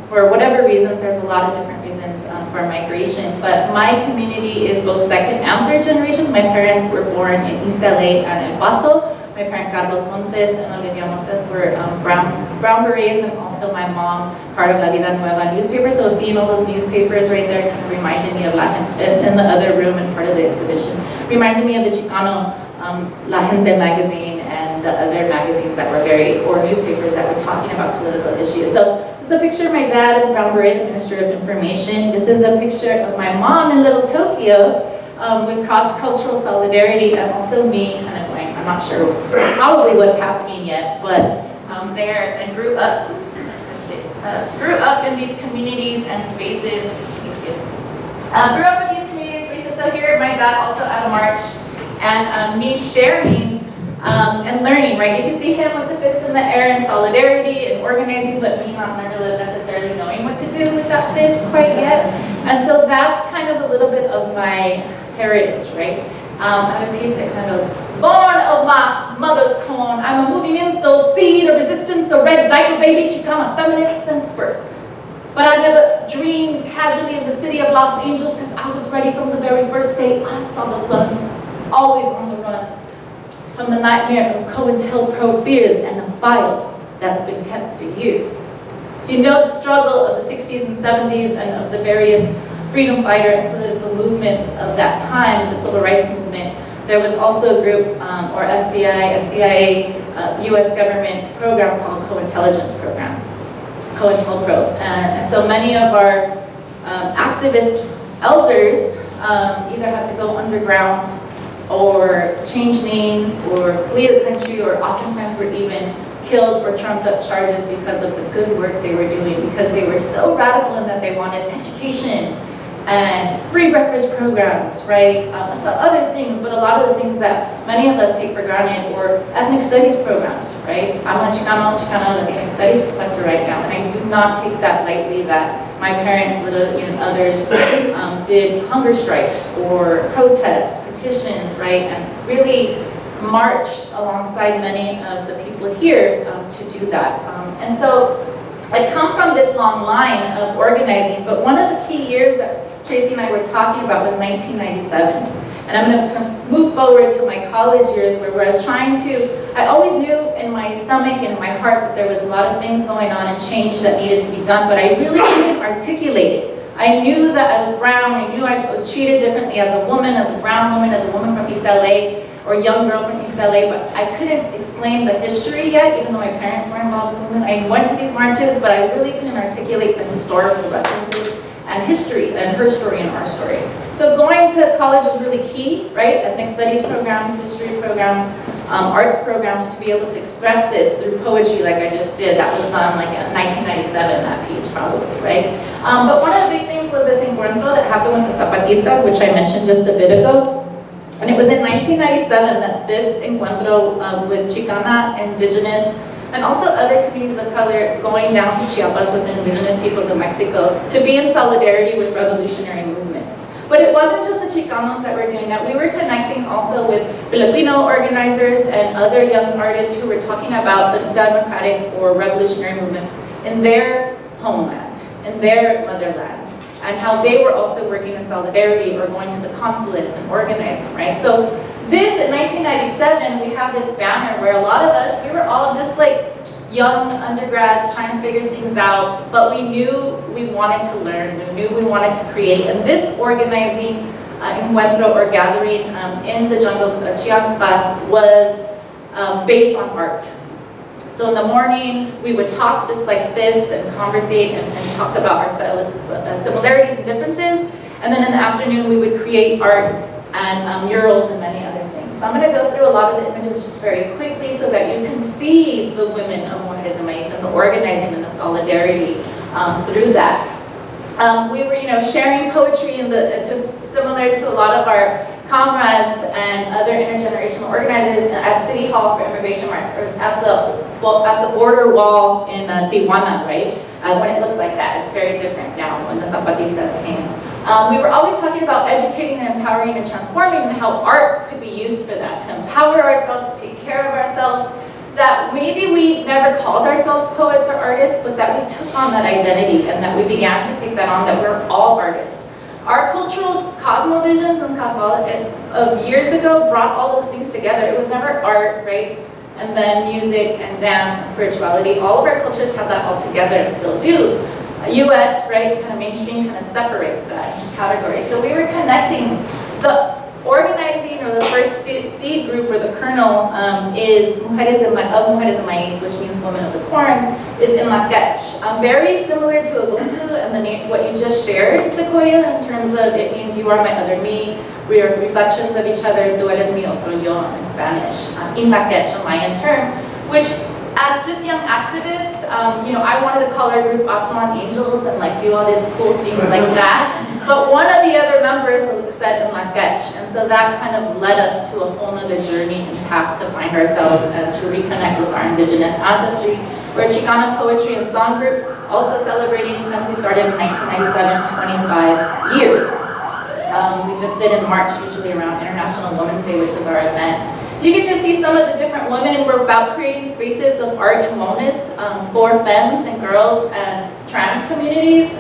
for whatever reasons, there's a lot of different reasons for migration. But my community is both second and third generations. My parents were born in East LA and El Paso. My parent Carlos Montes and Olivia Montes were brown berets, and also my mom, part of La Vida Nueva newspaper. So seeing all those newspapers right there kind of reminded me of in the other room and part of the exhibition, reminded me of the Chicano La Gente magazine and the other magazines that were or newspapers that were talking about political issues. So this is a picture of my dad as a brown beret, the Minister of Information. This is a picture of my mom in Little Tokyo with cross-cultural solidarity, and also me kind of going, I'm not sure probably what's happening yet, but there, and grew up in these communities and spaces. Grew up in these communities and spaces. So here, my dad also at a march, and me sharing and learning, right? You can see him with the fist in the air in solidarity and organizing, but me not really necessarily knowing what to do with that fist quite yet. And so that's kind of a little bit of my heritage, right? I have a piece that kind of goes, born of my mother's corn, I'm a movimiento, seed of resistance, the red diaper baby Chicana, feminist since birth. But I never dreamed casually in the city of Los Angeles, because I was ready from the very first day I saw the sun, always on the run from the nightmare of COINTELPRO fears and the file that's been kept for years. If you know the struggle of the 60s and 70s and of the various freedom fighter and political movements of that time, the civil rights movement, there was also a group, or FBI and CIA, US government program called COINTELLIGENCE program, COINTELPRO. And so many of our activist elders either had to go underground or change names or flee the country, or oftentimes were even killed or trumped up charges because of the good work they were doing, because they were so radical in that they wanted education and free breakfast programs, right? Some other things, but a lot of the things that many of us take for granted, or ethnic studies programs, right? I'm a Chicana ethnic studies professor right now, and I do not take that lightly that my parents, others did hunger strikes or protests, petitions, right? And really marched alongside many of the people here to do that. And so I come from this long line of organizing, but one of the key years that Traci and I were talking about was 1997. And I'm going to move forward to my college years, where I was trying to, I always knew in my stomach and in my heart that there was a lot of things going on and change that needed to be done, but I really couldn't articulate it. I knew that I was brown, I knew I was treated differently as a woman, as a brown woman, as a woman from East LA, or a young girl from East LA, but I couldn't explain the history yet, even though my parents were involved in the movement. I went to these marches, but I really couldn't articulate the historical references and history, and her story and our story. So going to college was really key, right? Ethnic studies programs, history programs, arts programs, to be able to express this through poetry like I just did. That was done like in 1997, that piece probably, right? But one of the big things was this encuentro that happened with the Zapatistas, which I mentioned just a bit ago. And it was in 1997 that this encuentro with Chicana, indigenous, and also other communities of color going down to Chiapas with the indigenous peoples of Mexico to be in solidarity with revolutionary movements. But it wasn't just the Chicanos that were doing that. We were connecting also with Filipino organizers and other young artists who were talking about the democratic or revolutionary movements in their homeland, in their motherland, and how they were also working in solidarity or going to the consulates and organizing, right? So this, in 1997, we have this banner where a lot of us, we were all just like young undergrads trying to figure things out, but we knew we wanted to learn, we knew we wanted to create, and this organizing encuentro or gathering in the jungles of Chiapas was based on art. So in the morning, we would talk just like this and conversate and talk about our similarities and differences, and then in the afternoon, we would create art and murals and many other things. So I'm going to go through a lot of the images just very quickly so that you can see the women of Montes and the organizing and the solidarity through that. We were, sharing poetry in just similar to a lot of our comrades and other intergenerational organizers at City Hall for Immigration Rights. It was at the border wall in Tijuana, right? When it looked like that. It's very different now when the Zapatistas came. We were always talking about educating and empowering and transforming and how art could be used for that, to empower ourselves, to take care of ourselves, that maybe we never called ourselves poets or artists, but that we took on that identity and that we began to take that on, that we're all artists. Our cultural cosmovisions and cosmology of years ago brought all those things together. It was never art, right? And then music and dance and spirituality. All of our cultures have that all together and still do. US, right, kind of mainstream kind of separates that into categories. So we were connecting. The organizing or the first seed group or the kernel is Mujeres de Maíz, which means women of the corn, is in Lakech. Very similar to Ubuntu and the name, what you just shared, Sequoia, in terms of it means you are my other me. We are reflections of each other. Tú eres mi otro yo in Spanish. In Lakech, a Mayan term, which as just young activists, I wanted to call our group Aswan Angels and like do all these cool things like that. But one of the other members said in Lakech, and so that kind of led us to a whole nother journey and path to find ourselves and to reconnect with our indigenous ancestry. We're a Chicana poetry and song group, also celebrating since we started in 1997, 25 years. We just did in March, usually around International Women's Day, which is our event. You get to see some of the different women. We're about creating spaces of art and wellness for femmes and girls and trans communities.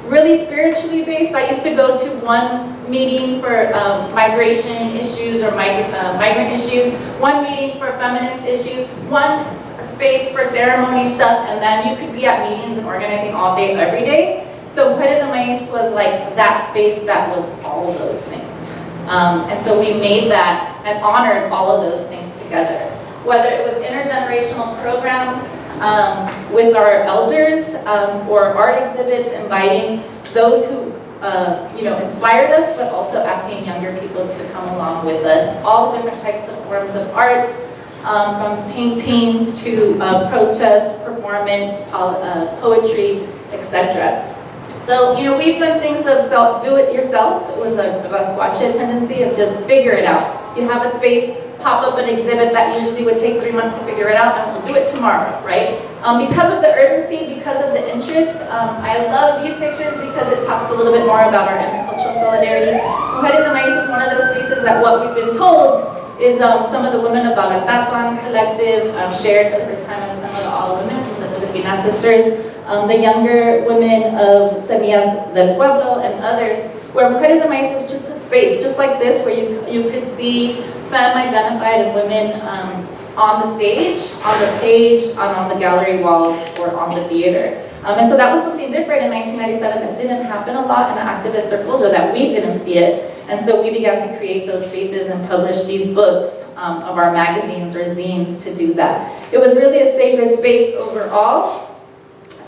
Really spiritually based. I used to go to one meeting for migration issues or migrant issues, one meeting for feminist issues, one space for ceremony stuff, and then you could be at meetings and organizing all day, every day. So Mujeres de Maíz was like that space that was all of those things. And so we made that and honored all of those things together. Whether it was intergenerational programs with our elders or art exhibits, inviting those who inspired us, but also asking younger people to come along with us. All different types of forms of arts, from paintings to protest, performance, poetry, etc. So, we've done things of do it yourself. It was a rascuache tendency of just figure it out. You have a space, pop up an exhibit that usually would take 3 months to figure it out, and we'll do it tomorrow, right? Because of the urgency, because of the interest, I love these pictures because it talks a little bit more about our intercultural solidarity. Mujeres de Maíz is one of those spaces that what we've been told is some of the women of Balagtasan Collective shared for the first time as some of the all women, some of the Filipina sisters. The younger women of Semillas del Pueblo and others, where Mujeres de Maíz was just a space, just like this, where you could see femme-identified and women on the stage, on the page, on the gallery walls, or on the theater. And so that was something different in 1997 that didn't happen a lot in the activist circles, or that we didn't see it. And so we began to create those spaces and publish these books of our magazines or zines to do that. It was really a sacred space overall.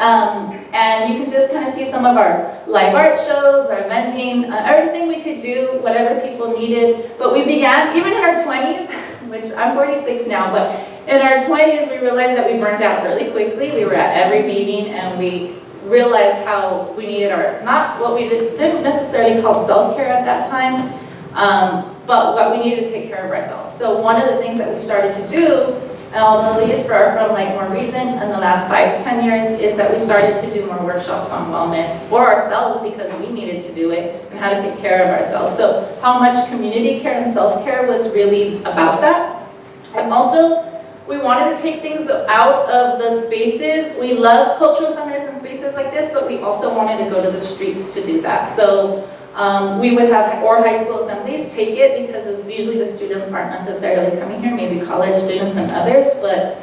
And you can just kind of see some of our live art shows, our venting, everything we could do, whatever people needed. But we began, even in our 20s, which I'm 46 now, but in our 20s we realized that we burnt out really quickly. We were at every meeting and we realized how we needed our, not what we didn't necessarily call self-care at that time, but what we needed to take care of ourselves. So one of the things that we started to do, and although these are from like more recent in the last 5 to 10 years, is that we started to do more workshops on wellness for ourselves because we needed to do it and how to take care of ourselves. So how much community care and self-care was really about that. And also, we wanted to take things out of the spaces. We love cultural centers and spaces like this, but we also wanted to go to the streets to do that. So we would have, or high school assemblies, take it because usually the students aren't necessarily coming here, maybe college students and others, but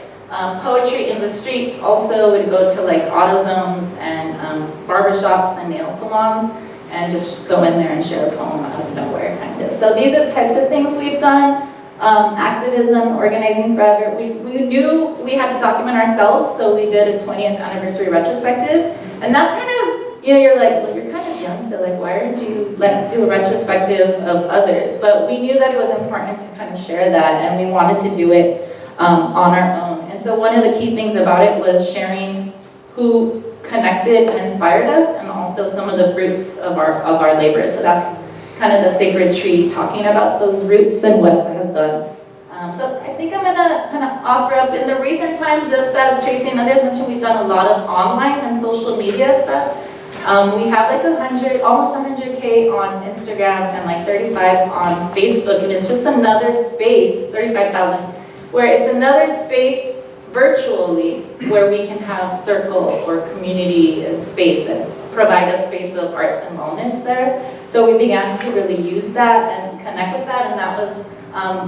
poetry in the streets also would go to like auto zones and barbershops and nail salons and just go in there and share a poem out of nowhere, kind of. So these are the types of things we've done. Activism, organizing forever. We knew we had to document ourselves, so we did a 20th anniversary retrospective. And that's kind of, you know, you're like, well, you're kind of young still, like, why did you do a retrospective of others? But we knew that it was important to kind of share that, and we wanted to do it on our own. And so one of the key things about it was sharing who connected and inspired us, and also some of the fruits of our labor. So that's kind of the sacred tree, talking about those roots and what it has done. So I think I'm gonna kind of offer up, in the recent times, just as Traci and others mentioned, we've done a lot of online and social media stuff. We have like almost 100K on Instagram and like 35 on Facebook, and it's just another space, 35,000, where it's another space virtually where we can have circle or community and space and provide a space of arts and wellness there. So we began to really use that and connect with that, and that was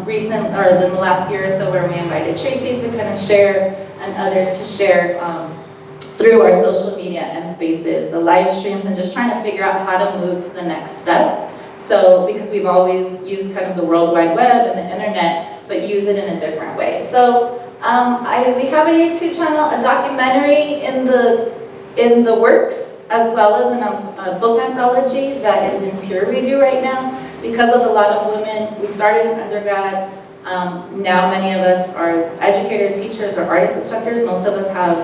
recent, or in the last year or so, where we invited Traci to kind of share and others to share through our social media and spaces, the live streams, and just trying to figure out how to move to the next step. So, because we've always used kind of the World Wide Web and the internet, but use it in a different way. So we have a YouTube channel, a documentary in the works, as well as a book anthology that is in peer review right now. Because of a lot of women, we started in undergrad. Now many of us are educators, teachers, or artist instructors. Most of us have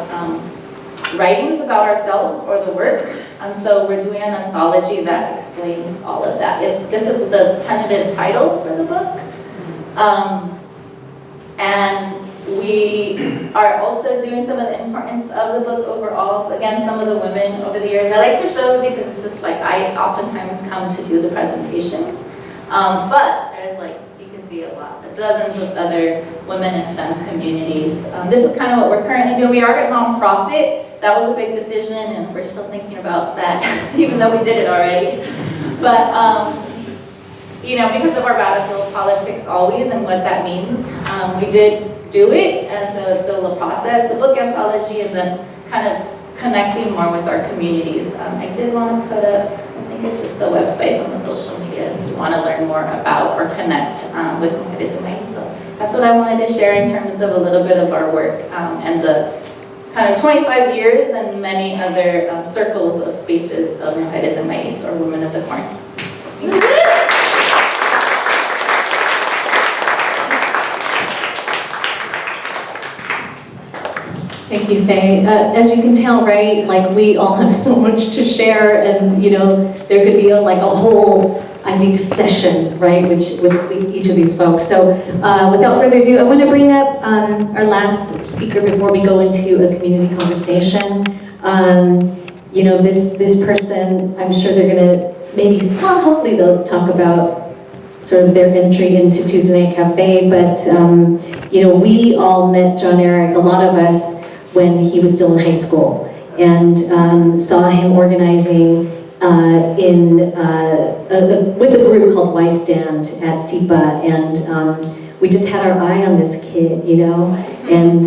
writings about ourselves or the work. And so we're doing an anthology that explains all of that. This is the tentative title for the book. And we are also doing some of the importance of the book overall. So again, some of the women over the years, I like to show because it's just like I oftentimes come to do the presentations. But there's like, you can see a lot, dozens of other women in femme communities. This is kind of what we're currently doing. We are a nonprofit. That was a big decision, and we're still thinking about that, even though we did it already. But you know, because of our radical politics always and what that means, we did do it, and so it's still a process. The book anthology, and then kind of connecting more with our communities. I did want to put up, I think it's just the websites on the social media if you want to learn more about or connect with Montes and Ahmed. So that's what I wanted to share in terms of a little bit of our work and the kind of 25 years and many other circles of spaces of Montes and Ahmed, or Women of the Corn. Thank you, Faye. As you can tell, right, like we all have so much to share, and you know, there could be like a whole, I think, session, right, with each of these folks. So without further ado, I want to bring up our last speaker before we go into a community conversation. You know, this person, I'm sure they're gonna hopefully they'll talk about sort of their entry into Tuesday Night Cafe, but you know, we all met Johneric, a lot of us, when he was still in high school, and saw him organizing with a group called Y Stand at SIPA, and we just had our eye on this kid, you know, and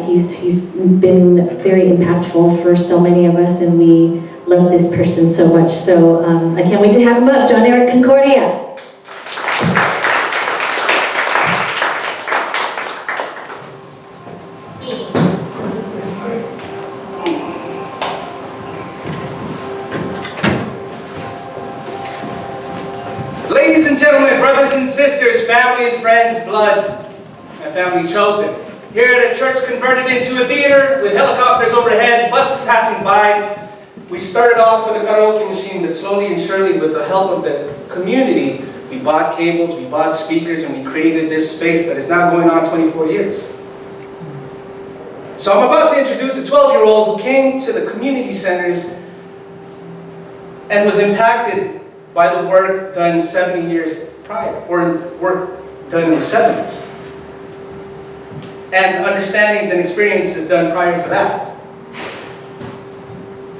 he's been very impactful for so many of us, and we love this person so much. So I can't wait to have him up, Johneric Concordia. friends, blood, and family chosen. Here at a church converted into a theater with helicopters overhead, buses passing by. We started off with a karaoke machine, but slowly and surely, with the help of the community, we bought cables, we bought speakers, and we created this space that is now going on 24 years. So I'm about to introduce a 12-year-old who came to the community centers and was impacted by the work done 70 years prior, or work done in the 70s. And understandings and experiences done prior to that.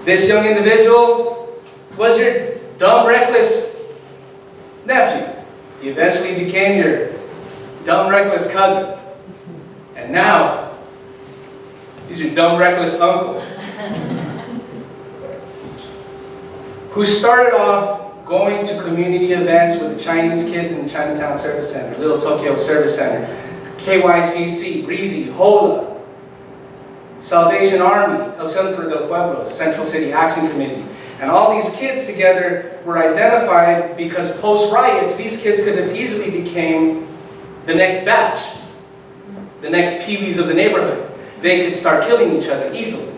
This young individual was your dumb, reckless nephew. He eventually became your dumb, reckless cousin. And now, he's your dumb, reckless uncle. Who started off going to community events with the Chinese kids in the Chinatown Service Center, Little Tokyo Service Center, KYCC, Breezy, HOLA, Salvation Army, El Centro del Pueblo, Central City Action Committee. And all these kids together were identified because post-riots, these kids could have easily became the next batch, the next peewees of the neighborhood. They could start killing each other easily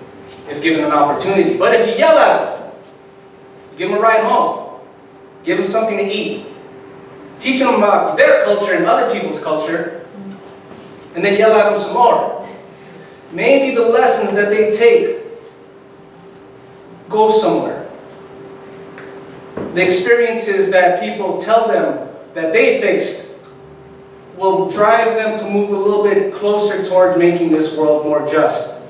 if given an opportunity. But if you yell at them, give them a ride home, give them something to eat, teach them about their culture and other people's culture, and then yell at them some more. Maybe the lessons that they take go somewhere. The experiences that people tell them that they fixed will drive them to move a little bit closer towards making this world more just.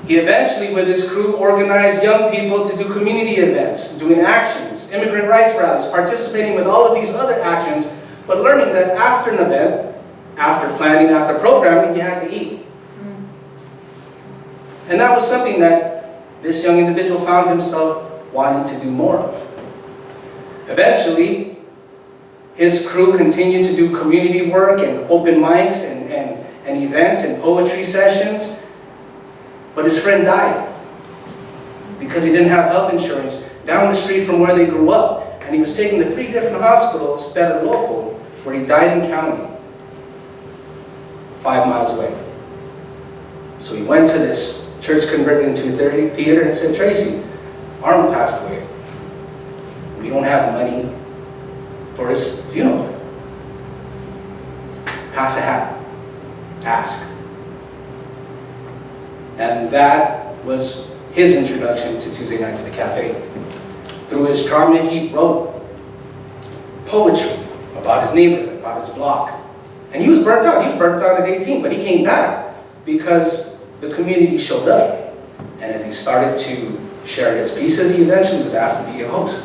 He eventually, with his crew, organized young people to do community events, doing actions, immigrant rights rallies, participating with all of these other actions, but learning that after an event, after planning, after programming, you had to eat. And that was something that this young individual found himself wanting to do more of. Eventually, his crew continued to do community work and open mics and events and poetry sessions, but his friend died because he didn't have health insurance down the street from where they grew up, and he was taken to 3 different hospitals that are local, where he died in county, 5 miles away. So he went to this church converted into a theater and said, "Traci, Arnold passed away. We don't have money for his funeral. Pass a hat. Ask." And that was his introduction to Tuesday Nights at the Cafe. Through his trauma, he wrote poetry about his neighborhood, about his block. And he was burnt out. He was burnt out at 18, but he came back because the community showed up. And as he started to share his pieces, he eventually was asked to be a host.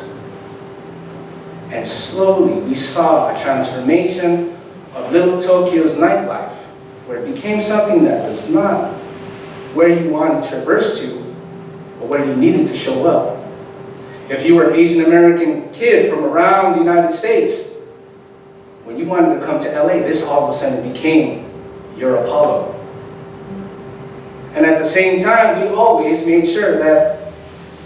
And slowly we saw a transformation of Little Tokyo's nightlife, where it became something that was not where you wanted to traverse to, but where you needed to show up. If you were an Asian American kid from around the United States, when you wanted to come to LA, this all of a sudden became your Apollo. And at the same time, we always made sure that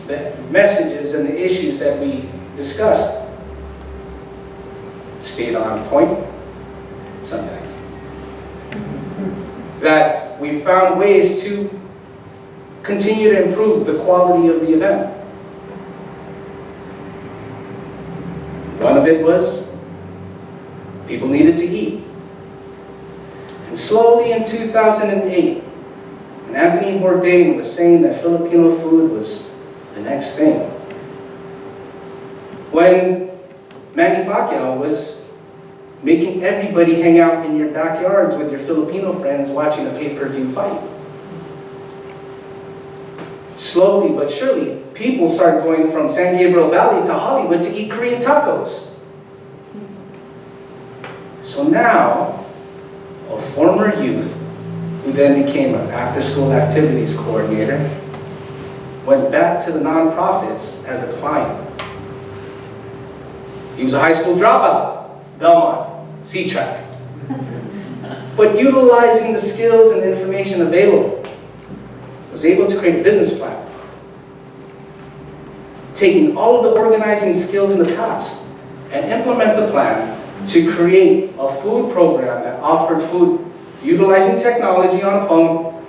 the messages and the issues that we discussed stayed on point, sometimes. That we found ways to continue to improve the quality of the event. One of it was people needed to eat. And slowly in 2008, when Anthony Bourdain was saying that Filipino food was the next thing, when Manny Pacquiao was making everybody hang out in your backyards with your Filipino friends watching a pay-per-view fight. Slowly but surely, people started going from San Gabriel Valley to Hollywood to eat Korean tacos. So now, a former youth, who then became an after-school activities coordinator, went back to the nonprofits as a client. He was a high school dropout, Belmont, C-Track. But utilizing the skills and information available, was able to create a business plan. Taking all of the organizing skills in the past and implement a plan to create a food program that offered food utilizing technology on a phone,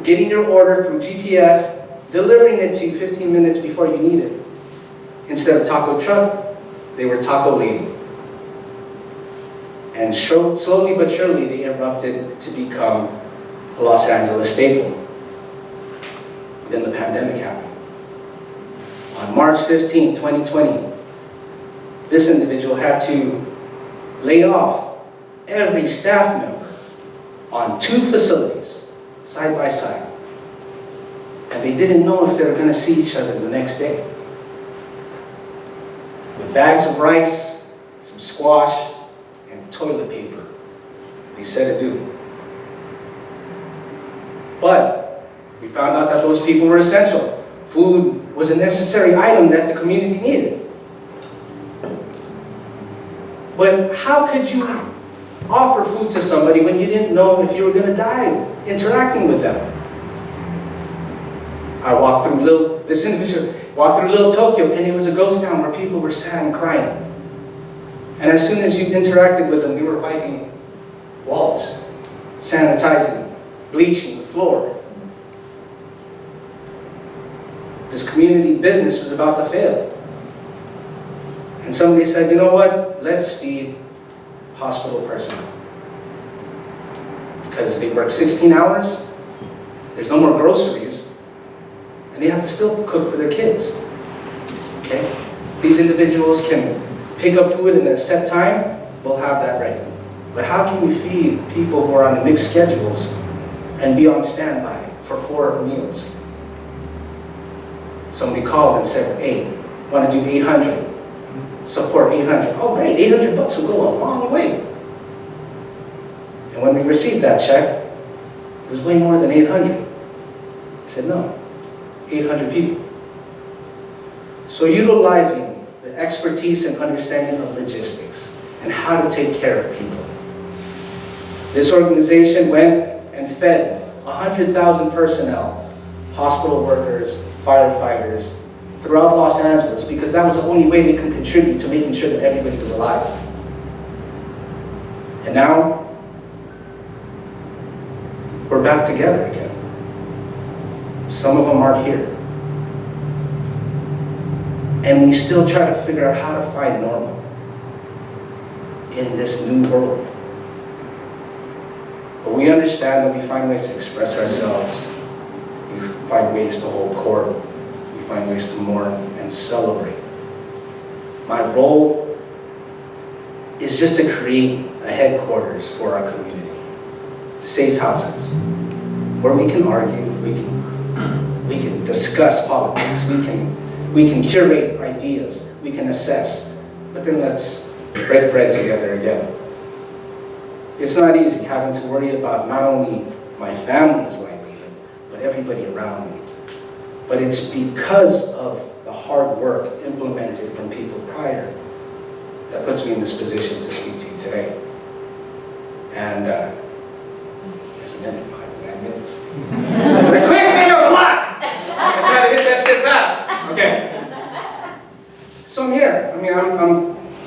getting your order through GPS, delivering it to you 15 minutes before you need it. Instead of taco truck, they were taco lady. And slowly but surely, they erupted to become a Los Angeles staple. Then the pandemic happened. On March 15, 2020, this individual had to lay off every staff member on 2 facilities, side by side. And they didn't know if they were going to see each other the next day. With bags of rice, some squash, and toilet paper, they said adieu. But we found out that those people were essential. Food was a necessary item that the community needed. But how could you offer food to somebody when you didn't know if you were going to die interacting with them? I walked through this individual walked through Little Tokyo, and it was a ghost town where people were sad and crying. And as soon as you interacted with them, they were wiping walls, sanitizing, bleaching the floor. This community business was about to fail. And somebody said, you know what? Let's feed hospital personnel. Because they work 16 hours, there's no more groceries, and they have to still cook for their kids. Okay? These individuals can pick up food in a set time, we'll have that ready. But how can you feed people who are on mixed schedules and be on standby for 4 meals? Somebody called and said, hey, want to do 800? Support 800. Oh great, 800 bucks will go a long way. And when we received that check, it was way more than 800. I said, no, 800 people. So utilizing the expertise and understanding of logistics and how to take care of people. This organization went and fed 100,000 personnel, hospital workers, firefighters, throughout Los Angeles, because that was the only way they could contribute to making sure that everybody was alive. And now, we're back together again. Some of them aren't here. And we still try to figure out how to find normal in this new world. But we understand that we find ways to express ourselves. We find ways to hold court. We find ways to mourn and celebrate. My role is just to create a headquarters for our community. Safe houses where we can argue, we can discuss politics, we can curate ideas, we can assess, but then let's break bread together again. It's not easy having to worry about not only my family's livelihood, but everybody around me. But it's because of the hard work implemented from people prior that puts me in this position to speak to you today. And there's a minute, 9 minutes. The quick thing was a lot! I try to hit that shit fast. Okay. So I'm here. I mean,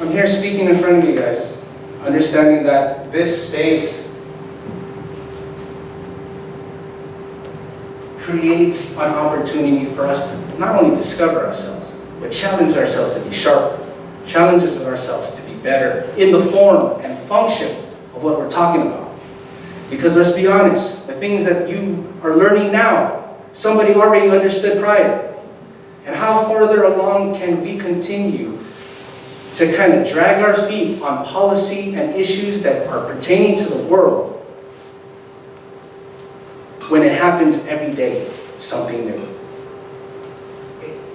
I'm here speaking in front of you guys, understanding that this space creates an opportunity for us to not only discover ourselves, but challenge ourselves to be sharper, challenges ourselves to be better in the form and function of what we're talking about. Because let's be honest, the things that you are learning now, somebody already understood prior. And how further along can we continue to kind of drag our feet on policy and issues that are pertaining to the world when it happens every day, something new?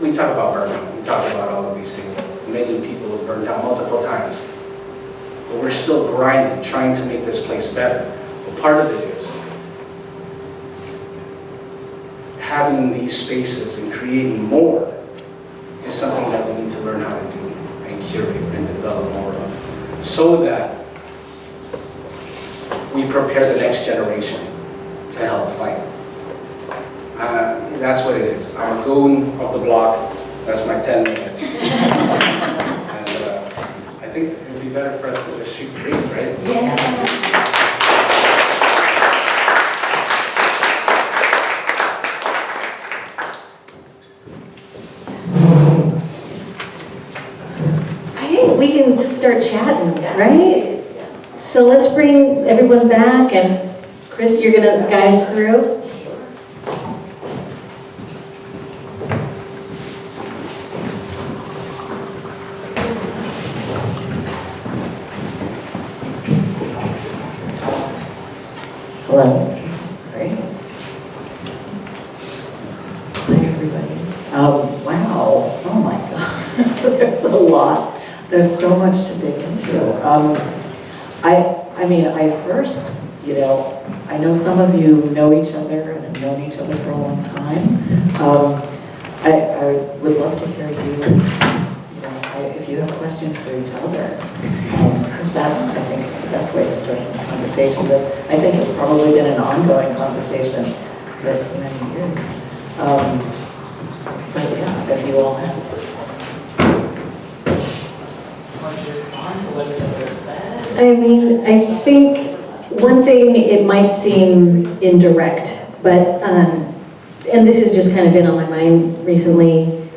We talk about burnout, we talk about all of these things. Many people have burned out multiple times. But we're still grinding, trying to make this place better. But part of it is having these spaces and creating more is something that we need to learn how to do and curate and develop more of, so that we prepare the next generation to help fight. That's what it is. I'm a goon of the block. That's my 10 minutes. And I think it would be better for us to just shoot breeze, right? Yeah. I think we can just start chatting, right? So let's bring everyone back, and Chris, you're gonna guide us through. Hello. Great. Hi, everybody. Wow. Oh my God. There's a lot. There's so much to dig into. I mean, I first, I know some of you know each other and have known each other for a long time. I would love to hear if you have questions for each other, because that's, I think, the best way to start this conversation. But I think it's probably been an ongoing conversation for many years. But yeah, if you all have. Want to respond to what each other said? I mean, I think one thing, it might seem indirect, but, and this has just kind of been on my mind recently,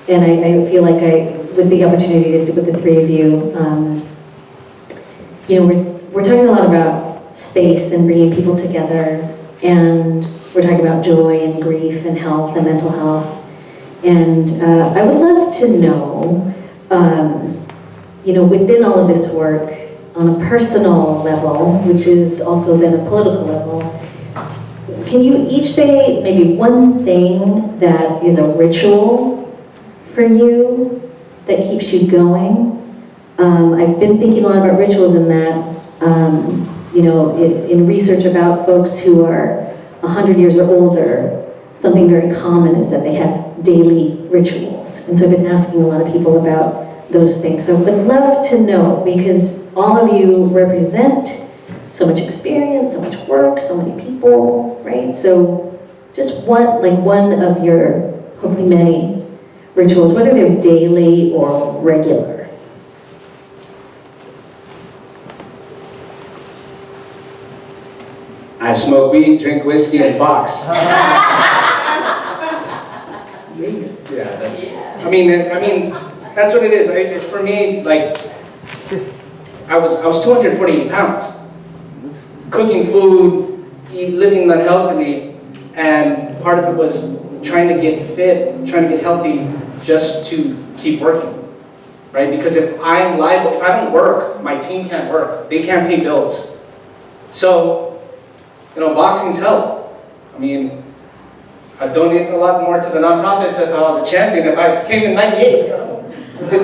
and I feel like with the opportunity to sit with the three of you, we're talking a lot about space and bringing people together, and we're talking about joy and grief and health and mental health. And I would love to know, within all of this work, on a personal level, which is also then a political level, can you each say maybe one thing that is a ritual for you that keeps you going? I've been thinking a lot about rituals in that, in research about folks who are 100 years or older, something very common is that they have daily rituals. And so I've been asking a lot of people about those things. So I would love to know, because all of you represent so much experience, so much work, so many people, right? So just one of your, hopefully many, rituals, whether they're daily or regular. I smoke weed, drink whiskey, and box. Yeah, that's. I mean, that's what it is. For me, like, I was 248 pounds, cooking food, living unhealthily, and part of it was trying to get fit, trying to get healthy, just to keep working, right? Because if I don't work, my team can't work. They can't pay bills. So, boxing's help. I mean, I donate a lot more to the nonprofits if I was a champion. If I came in '98, did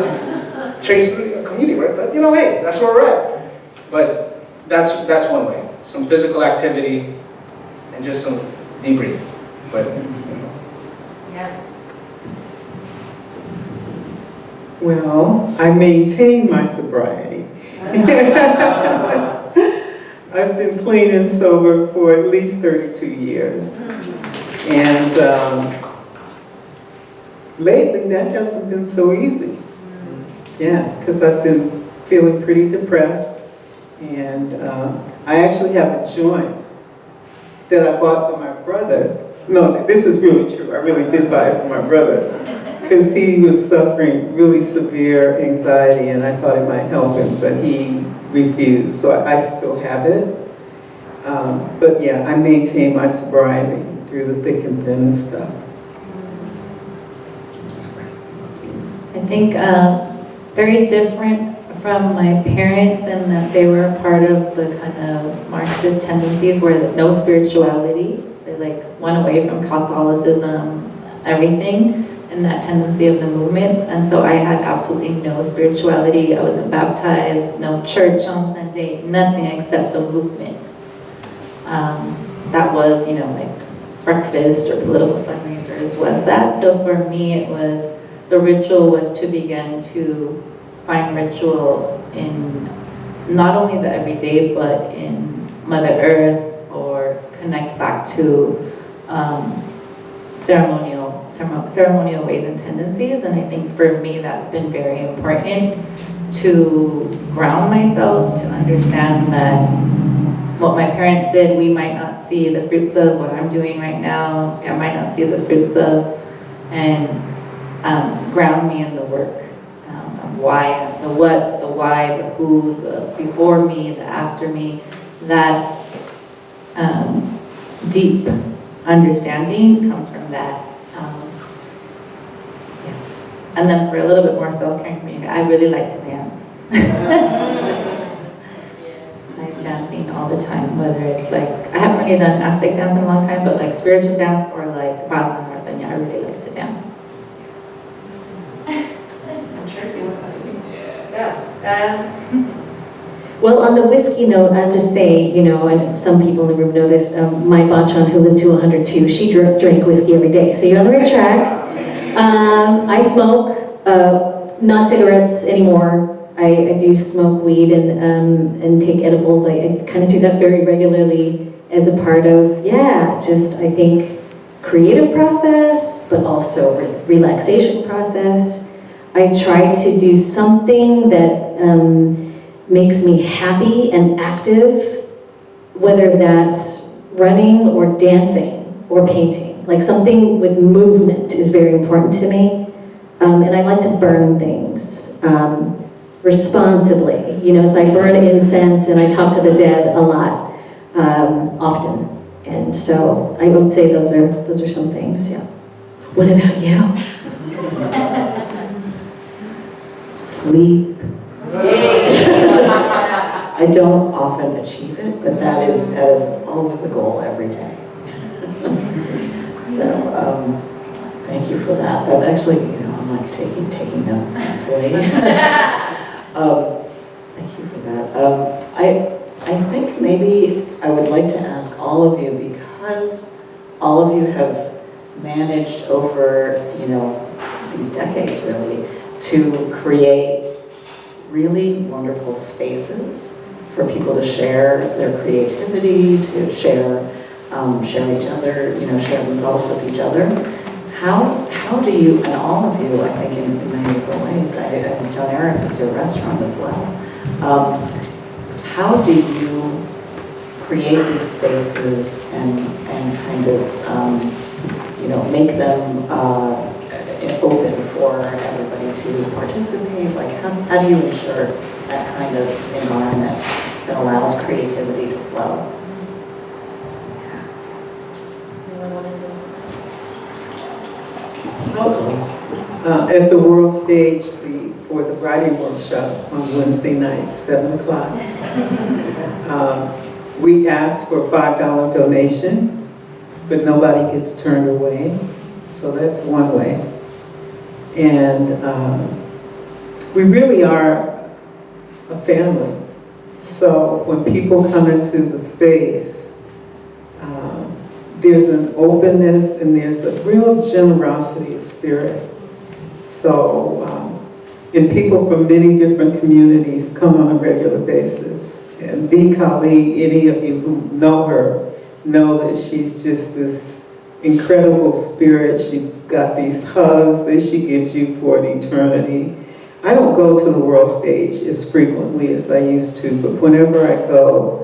Trace community work. But hey, that's where we're at. But that's one way. Some physical activity and just some debrief. But Yeah. Well, I maintain my sobriety. I've been clean and sober for at least 32 years. And lately that hasn't been so easy. Yeah, because I've been feeling pretty depressed. And I actually have a joint that I bought for my brother. No, this is really true. I really did buy it for my brother, because he was suffering really severe anxiety, and I thought it might help him, but he refused. So I still have it. But yeah, I maintain my sobriety through the thick and thin and stuff. I think very different from my parents in that they were part of the kind of Marxist tendencies where no spirituality. They went away from Catholicism, everything, and that tendency of the movement. And so I had absolutely no spirituality. I wasn't baptized, no church on Sunday, nothing except the movement. That was, breakfast or political fundraisers was that. So for me, it was, the ritual was to begin to find ritual in not only the everyday, but in Mother Earth, or connect back to ceremonial ceremonial ways and tendencies, and I think for me that's been very important to ground myself, to understand that what my parents did, we might not see the fruits of. What I'm doing right now, I might not see the fruits of, and ground me in the work. Why, the what, the why, the who, the before me, the after me, that deep understanding comes from that. Yeah. And then for a little bit more self-care community, I really like to dance. I'm dancing all the time, whether it's like, I haven't really done Aztec dance in a long time, but like spiritual dance or like ballet northern, I really like to dance. I'm Traci, what about you? Well, on the whiskey note, I'll just say, you know, and some people in the room know this, my bachan who lived to 102, she drank whiskey every day, so you're on the right track. I smoke, not cigarettes anymore. I do smoke weed and take edibles. I kind of do that very regularly as a part of, just I think creative process, but also relaxation process. I try to do something that makes me happy and active, whether that's running or dancing or painting. Like something with movement is very important to me. And I like to burn things responsibly, you know, so I burn incense and I talk to the dead a lot, often. And so I would say those are some things, yeah. What about you? Sleep. I don't often achieve it, but that is always a goal every day. So thank you for that. That actually, you know, I'm like taking notes actually. Thank you for that. I think maybe I would like to ask all of you, because all of you have managed over, you know, these decades really, to create really wonderful spaces for people to share their creativity, to share each other, you know, share themselves with each other. How do you, and all of you, I think in many different ways, I think Johneric is your restaurant as well. How do you create these spaces and kind of, you know, make them open for everybody to participate? Like, how do you ensure that kind of environment that allows creativity to flow? At the World Stage for the writing workshop on Wednesday nights, 7 o'clock, we ask for a $5 donation, but nobody gets turned away. So that's one way. And we really are a family. So when people come into the space, there's an openness and there's a real generosity of spirit. So, and people from many different communities come on a regular basis. And V. Kali, any of you who know her, know that she's just this incredible spirit. She's got these hugs that she gives you for an eternity. I don't go to the World Stage as frequently as I used to, but whenever I go,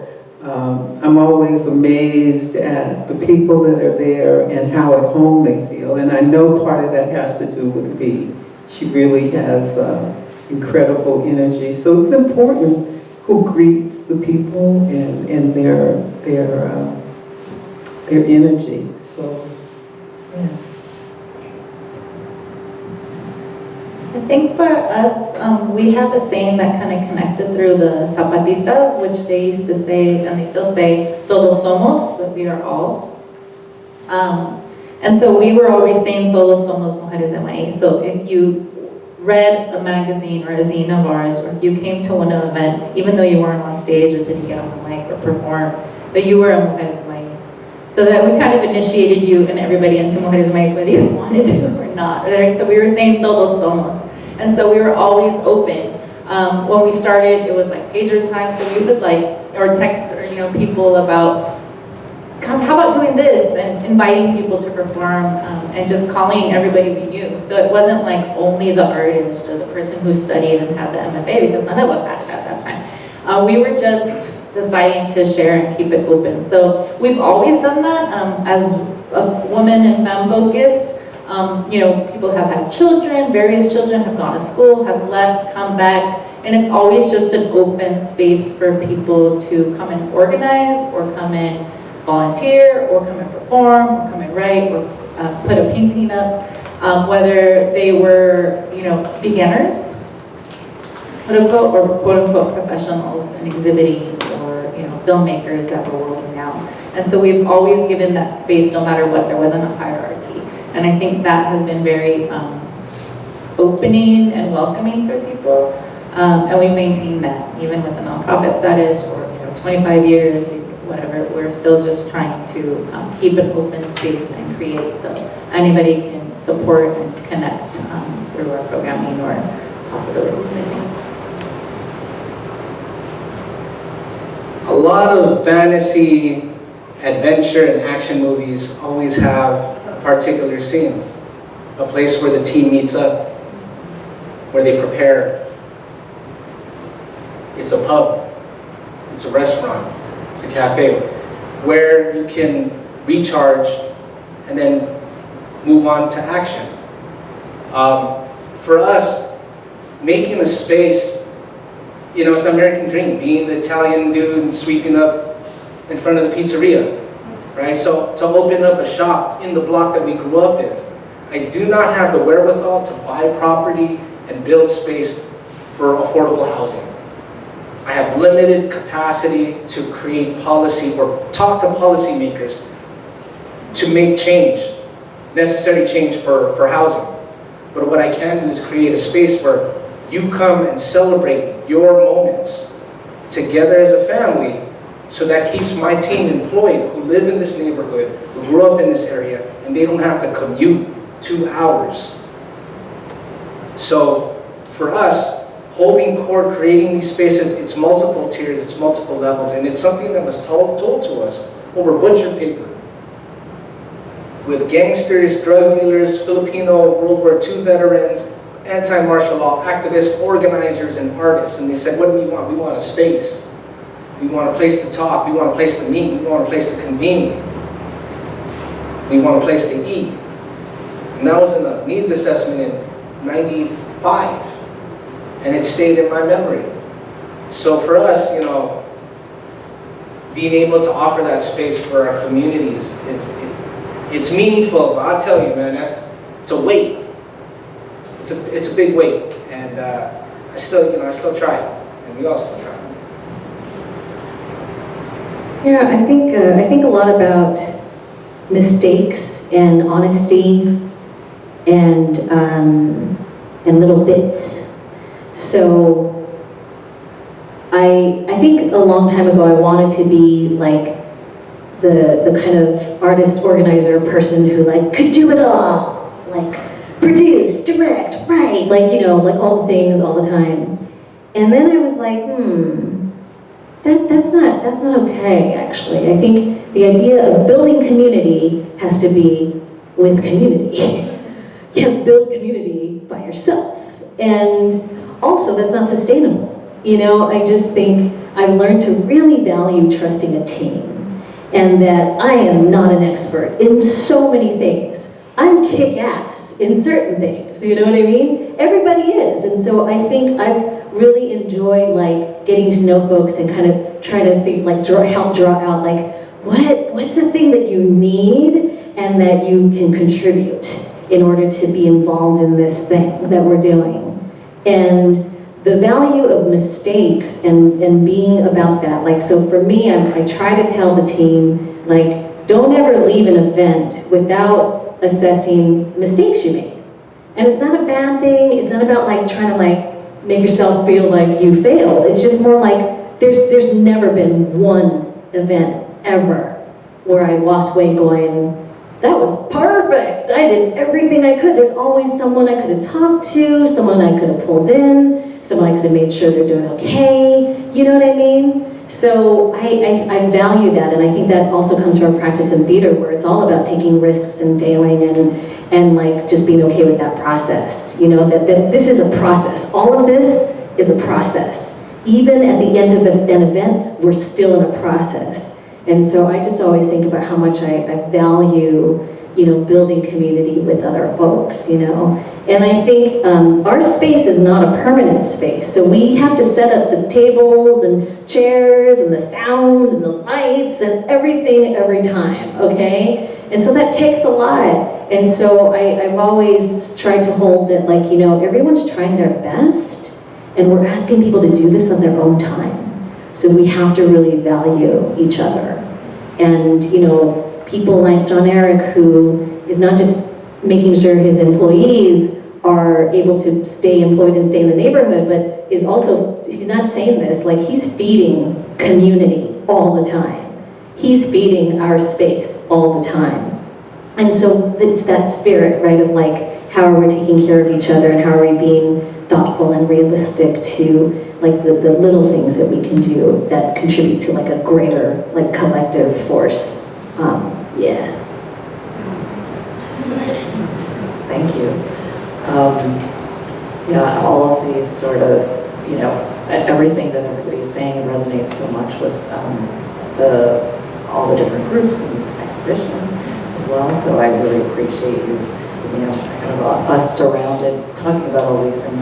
I'm always amazed at the people that are there and how at home they feel. And I know part of that has to do with V. She really has incredible energy. So it's important who greets the people and their energy. So, yeah. I think for us, we have a saying that kind of connected through the Zapatistas, which they used to say, and they still say, todos somos, that we are all. And so we were always saying, todos somos mujeres de maíz. So if you read a magazine or a zine of ours, or if you came to an event, even though you weren't on stage or didn't get on the mic or perform, but you were a mujer de maíz. So that we kind of initiated you and everybody into mujeres de maíz, whether you wanted to or not. So we were saying todos somos. And so we were always open. When we started, it was like pager time, so we would like, or text, or, you know, people about come, how about doing this? And inviting people to perform and just calling everybody we knew. So it wasn't like only the artist or the person who studied and had the MFA, because none of us had it at that time. We were just deciding to share and keep it open. So we've always done that as a woman and femme focused. You know, people have had children, various children have gone to school, have left, come back, and it's always just an open space for people to come and organize, or come and volunteer, or come and perform, or come and write, or put a painting up, whether they were, you know, beginners, quote unquote, or quote unquote professionals in exhibiting, or, you know, filmmakers that were working out. And so we've always given that space, no matter what. There wasn't a hierarchy. And I think that has been very opening and welcoming for people. And we maintain that, even with the nonprofit status, or, you know, 25 years, whatever, we're still just trying to keep an open space and create so anybody can support and connect through our programming or possibilities, I think. A lot of fantasy, adventure, and action movies always have a particular scene. A place where the team meets up, where they prepare. It's a pub, it's a restaurant, it's a cafe, where you can recharge and then move on to action. For us, making a space, you know, it's an American dream, being the Italian dude sweeping up in front of the pizzeria, right? So to open up a shop in the block that we grew up in, I do not have the wherewithal to buy property and build space for affordable housing. I have limited capacity to create policy or talk to policymakers to make change, necessary change for housing. But what I can do is create a space where you come and celebrate your moments together as a family, so that keeps my team employed who live in this neighborhood, who grew up in this area, and they don't have to commute 2 hours. So for us, holding court, creating these spaces, it's multiple tiers, it's multiple levels, and it's something that was told to us over butcher paper. With gangsters, drug dealers, Filipino World War II veterans, anti-martial law activists, organizers, and artists. And they said, what do we want? We want a space. We want a place to talk. We want a place to meet. We want a place to convene. We want a place to eat. And that was in a needs assessment in '95. And it stayed in my memory. So for us, you know, being able to offer that space for our communities, it's meaningful. But I'll tell you, man, it's a weight. It's a big weight, and I still try, and we all still try. Yeah, I think a lot about mistakes and honesty and little bits. So I think a long time ago I wanted to be like the kind of artist organizer person who like could do it all, like produce, direct, write, like, you know, like all the things all the time. And then I was like, that's not okay, actually. I think the idea of building community has to be with community. You can't build community by yourself. And also, that's not sustainable. You know, I just think I've learned to really value trusting a team, and that I am not an expert in so many things. I'm kick-ass in certain things, you know what I mean? Everybody is, and so I think I've really enjoyed like getting to know folks and kind of trying to think, like help draw out like what's the thing that you need and that you can contribute in order to be involved in this thing that we're doing. And the value of mistakes and being about that, like, so for me, I try to tell the team, like, don't ever leave an event without assessing mistakes you made. And it's not a bad thing, it's not about like trying to like make yourself feel like you failed. It's just more like, there's never been one event ever where I walked away going, that was perfect, I did everything I could. There's always someone I could have talked to, someone I could have pulled in, someone I could have made sure they're doing okay, you know what I mean? So I value that, and I think that also comes from a practice in theater where it's all about taking risks and failing and like just being okay with that process. You know, that this is a process. All of this is a process. Even at the end of an event, we're still in a process. And so I just always think about how much I value, you know, building community with other folks, you know. And I think our space is not a permanent space. So we have to set up the tables and chairs and the sound and the lights and everything every time, okay? And so that takes a lot. And so I've always tried to hold that, like, you know, everyone's trying their best. And we're asking people to do this on their own time. So we have to really value each other. And, you know, people like Johneric, who is not just making sure his employees are able to stay employed and stay in the neighborhood, but is also, he's not saying this, like he's feeding community all the time. He's feeding our space all the time. And so it's that spirit, right, of like, how are we taking care of each other and how are we being thoughtful and realistic to like the little things that we can do that contribute to like a greater like collective force. Yeah. Thank you. Yeah, all of these sort of, you know, everything that everybody's saying resonates so much with all the different groups in this exhibition as well. So I really appreciate you know, kind of us surrounded, talking about all these things.